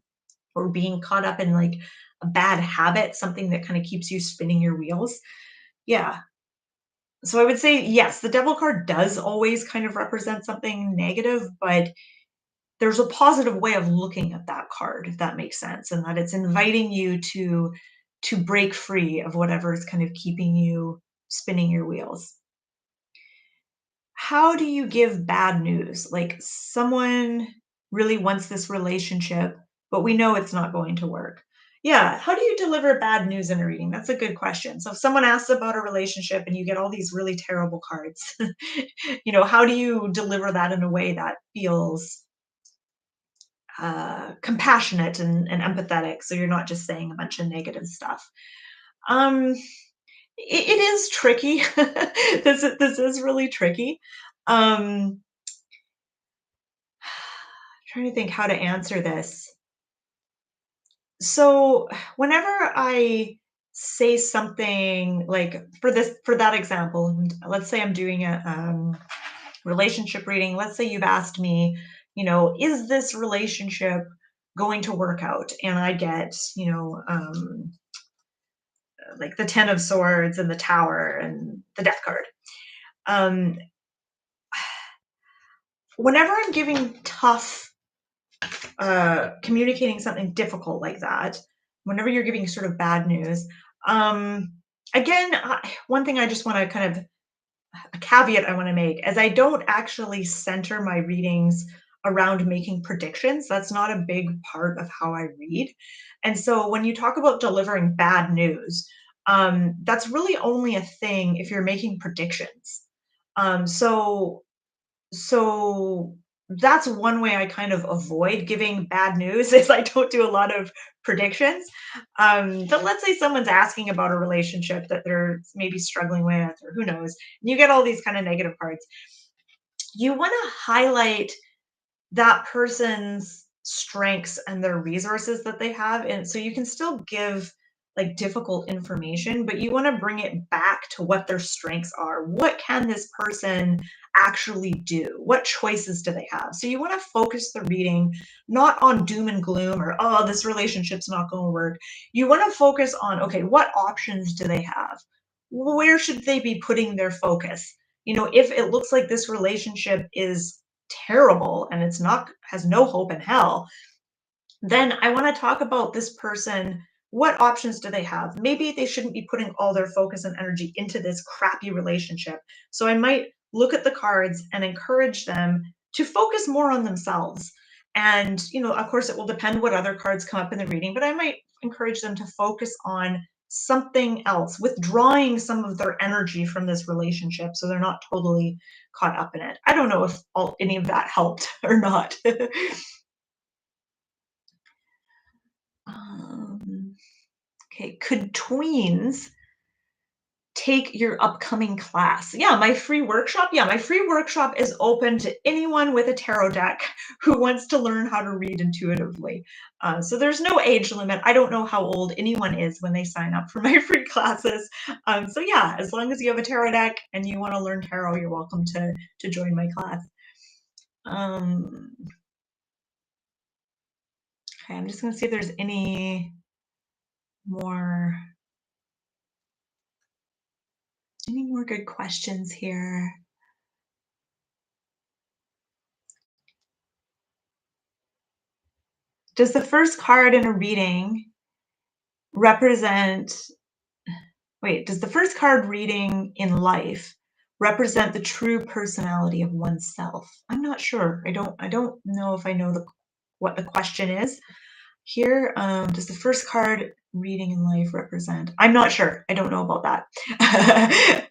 or being caught up in like a bad habit, something that kind of keeps you spinning your wheels. Yeah. So I would say yes, the devil card does always kind of represent something negative, but there's a positive way of looking at that card, if that makes sense, and that it's inviting you to break free of whatever is kind of keeping you spinning your wheels. How do you give bad news? Like someone really wants this relationship, but we know it's not going to work. Yeah, how do you deliver bad news in a reading? That's a good question. So if someone asks about a relationship and you get all these really terrible cards, how do you deliver that in a way that feels compassionate and empathetic, so you're not just saying a bunch of negative stuff. Um, it is tricky. This is really tricky. Um, trying to think how to answer this. So whenever I say something like for that example, let's say I'm doing a relationship reading. Let's say you've asked me, is this relationship going to work out? And I get, like the Ten of Swords and the Tower and the Death card. Um, whenever I'm giving tough, communicating something difficult like that, whenever you're giving sort of bad news, again, one thing I just want to kind of a caveat I want to make is I don't actually center my readings around making predictions. That's not a big part of how I read. And so when you talk about delivering bad news, that's really only a thing if you're making predictions. So so that's one way I kind of avoid giving bad news is I don't do a lot of predictions. But let's say someone's asking about a relationship that they're maybe struggling with, or who knows, and you get all these kind of negative cards. You want to highlight that person's strengths and their resources that they have, and so you can still give like difficult information, but you want to bring it back to what their strengths are. What can this person actually do? What choices do they have? So you want to focus the reading not on doom and gloom or oh, this relationship's not going to work. You want to focus on okay, what options do they have? Where should they be putting their focus? If it looks like this relationship is terrible and it's not has no hope in hell, then I want to talk about this person. What options do they have? Maybe they shouldn't be putting all their focus and energy into this crappy relationship. So I might look at the cards and encourage them to focus more on themselves. And, of course, it will depend what other cards come up in the reading, but I might encourage them to focus on something else, withdrawing some of their energy from this relationship so they're not totally caught up in it. I don't know if any of that helped or not. Okay, could tweens take your upcoming class? Yeah, my free workshop. Yeah, my free workshop is open to anyone with a tarot deck who wants to learn how to read intuitively. So there's no age limit. I don't know how old anyone is when they sign up for my free classes. So yeah, as long as you have a tarot deck and you want to learn tarot, you're welcome to join my class. Okay, I'm just going to see if there's any more good questions here. Does the first card in a reading represent does the first card reading in life represent the true personality of oneself? I'm not sure. I don't know if I know what the question is here. Does the first card reading in life represent? I'm not sure. I don't know about that.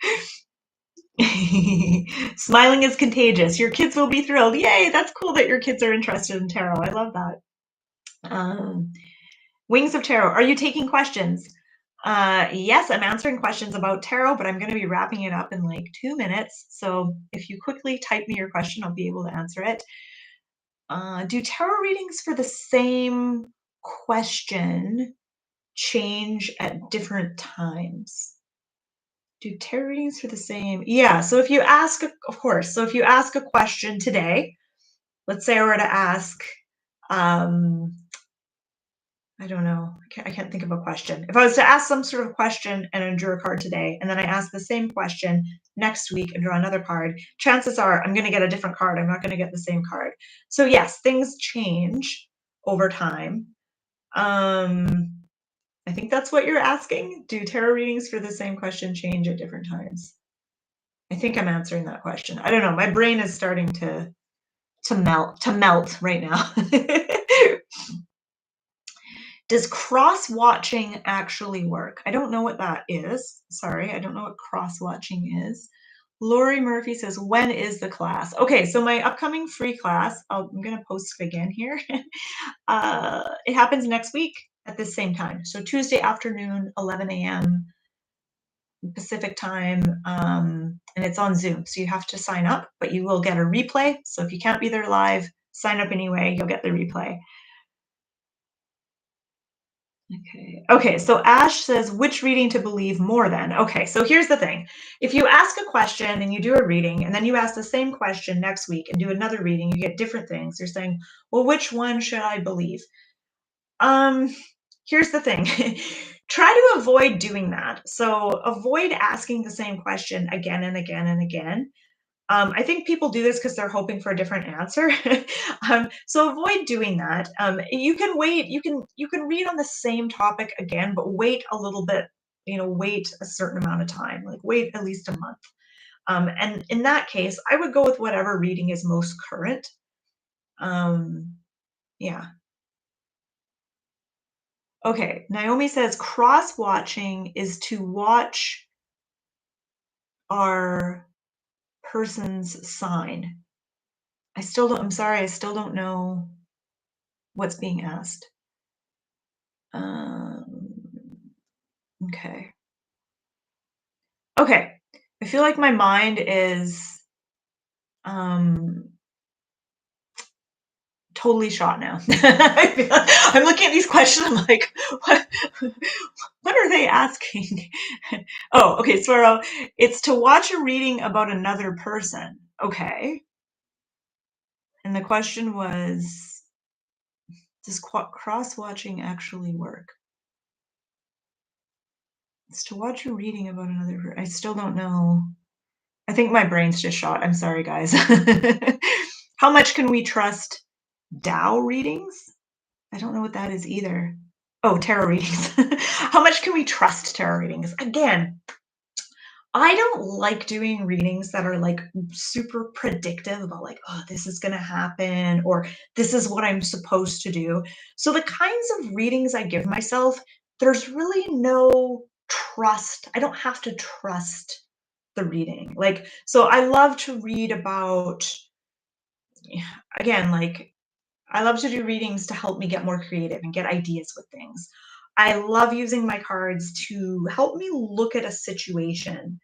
Smiling is contagious. Your kids will be thrilled. Yay, that's cool that your kids are interested in tarot. I love that. Wings of Tarot. Are you taking questions? Yes, I'm answering questions about tarot, but I'm going to be wrapping it up in like 2 minutes. So if you quickly type me your question, I'll be able to answer it. Do tarot readings for the same question change at different times? Do tarot readings for the same? Yeah. So if you ask, of course. So if you ask a question today, let's say I were to ask, I don't know. I can't think of a question. If I was to ask some sort of question and I drew a card today, and then I ask the same question next week and draw another card, chances are I'm going to get a different card. I'm not going to get the same card. So yes, things change over time. I think that's what you're asking. Do tarot readings for the same question change at different times? I think I'm answering that question. I don't know. My brain is starting to melt right now. Does cross-watching actually work? I don't know what that is. Sorry, I don't know what cross-watching is. Lori Murphy says, when is the class? Okay, so my upcoming free class, I'm going to post it again here. It happens next week at the same time. So Tuesday afternoon, 11 a.m. Pacific time, and it's on Zoom. So you have to sign up, but you will get a replay. So if you can't be there live, sign up anyway. You'll get the replay. Okay, so Ash says, which reading to believe more than? Okay, so here's the thing. If you ask a question and you do a reading, and then you ask the same question next week and do another reading, you get different things. You're saying, well, which one should I believe? Here's the thing. try to avoid doing that. So avoid asking the same question again and again and again. I think people do this because they're hoping for a different answer. So avoid doing that. You can wait. You can read on the same topic again, but wait a little bit. Wait a certain amount of time. Like wait at least a month. And in that case, I would go with whatever reading is most current. Um, yeah. Okay. Naomi says cross watching is to watch our person's sign. I'm sorry, I still don't know what's being asked. Okay. Okay. I feel like my mind is um, totally shot now. I'm looking at these questions. I'm like, what? What are they asking? Oh, okay, Swirl. It's to watch a reading about another person. Okay. And the question was, does cross watching actually work? It's to watch a reading about another person. I still don't know. I think my brain's just shot. I'm sorry, guys. How much can we trust Tao readings? I don't know what that is either. Oh, tarot readings. How much can we trust tarot readings? Again, I don't like doing readings that are like super predictive about like, oh, this is going to happen or this is what I'm supposed to do. So the kinds of readings I give myself, there's really no trust. I don't have to trust the reading. Like, so I love to read about, again, like I love to do readings to help me get more creative and get ideas with things. I love using my cards to help me look at a situation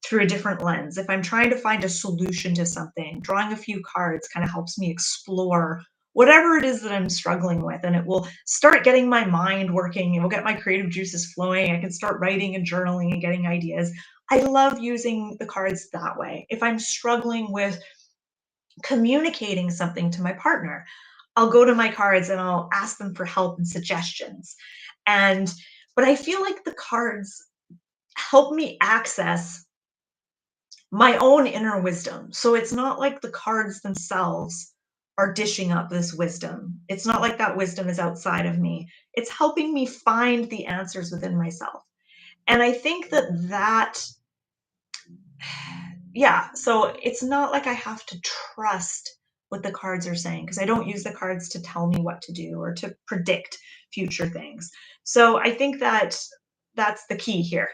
through a different lens. If I'm trying to find a solution to something, drawing a few cards kind of helps me explore whatever it is that I'm struggling with. And it will start getting my mind working. It will get my creative juices flowing. I can start writing and journaling and getting ideas. I love using the cards that way. If I'm struggling with communicating something to my partner, I'll go to my cards and I'll ask them for help and suggestions. And but I feel like the cards help me access my own inner wisdom. So it's not like the cards themselves are dishing up this wisdom. It's not like that wisdom is outside of me. It's helping me find the answers within myself. And I think that yeah, so it's not like I have to trust what the cards are saying because I don't use the cards to tell me what to do or to predict future things. So I think that that's the key here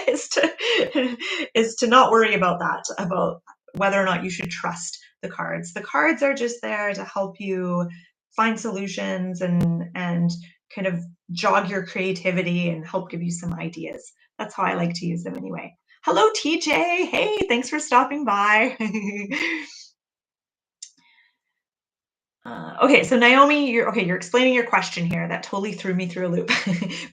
is to is to not worry about that, about whether or not you should trust the cards. The cards are just there to help you find solutions and kind of jog your creativity and help give you some ideas. That's how I like to use them anyway. Hello, TJ. Hey, thanks for stopping by. Okay, so Naomi, you're explaining your question here. That totally threw me through a loop.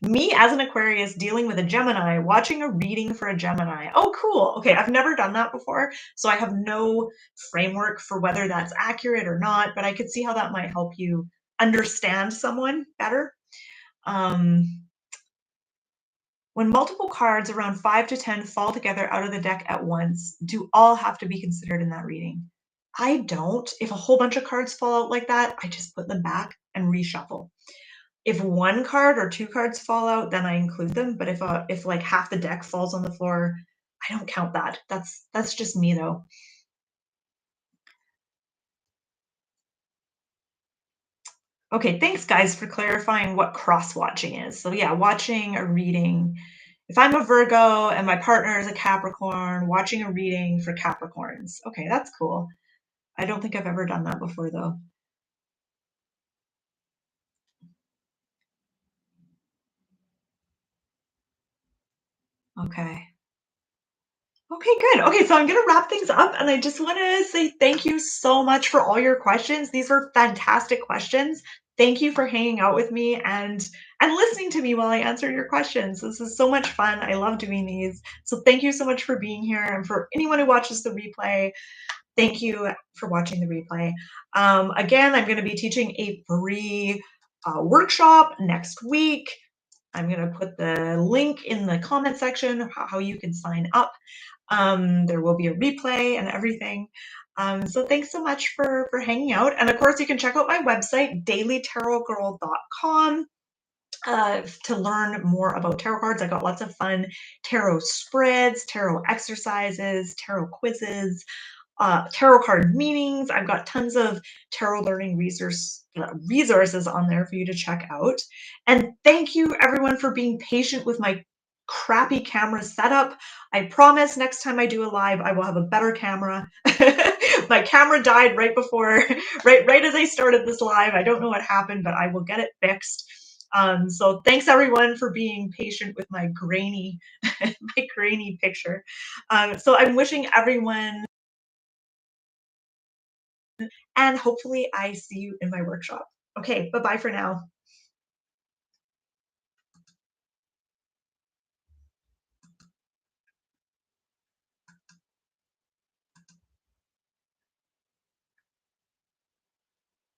Me as an Aquarius dealing with a Gemini, watching a reading for a Gemini. Oh, cool. Okay, I've never done that before, so I have no framework for whether that's accurate or not, but I could see how that might help you understand someone better. When multiple cards, around 5 to 10, fall together out of the deck at once, do all have to be considered in that reading? I don't. If a whole bunch of cards fall out like that, I just put them back and reshuffle. If one card or two cards fall out, then I include them. But if like half the deck falls on the floor, I don't count that. That's just me though. Okay, thanks guys for clarifying what cross-watching is. So yeah, watching a reading. If I'm a Virgo and my partner is a Capricorn, watching a reading for Capricorns. Okay, that's cool. I don't think I've ever done that before though. Okay. Okay, good. Okay, so I'm going to wrap things up and I just want to say thank you so much for all your questions. These were fantastic questions. Thank you for hanging out with me and listening to me while I answer your questions. This is so much fun. I love doing these. So thank you so much for being here, and for anyone who watches the replay, thank you for watching the replay. Again, I'm going to be teaching a free workshop next week. I'm going to put the link in the comment section how you can sign up. There will be a replay and everything. So thanks so much for hanging out. And of course, you can check out my website, dailytarotgirl.com. To learn more about tarot cards. I got lots of fun tarot spreads, tarot exercises, tarot quizzes, tarot card meanings. I've got tons of tarot learning resources on there for you to check out. And thank you everyone for being patient with my crappy camera setup. I promise next time I do a live, I will have a better camera. My camera died right before, right as I started this live. I don't know what happened, but I will get it fixed. So thanks everyone for being patient with my grainy, my grainy picture. So I'm wishing everyone, and hopefully I see you in my workshop. Okay, bye-bye for now.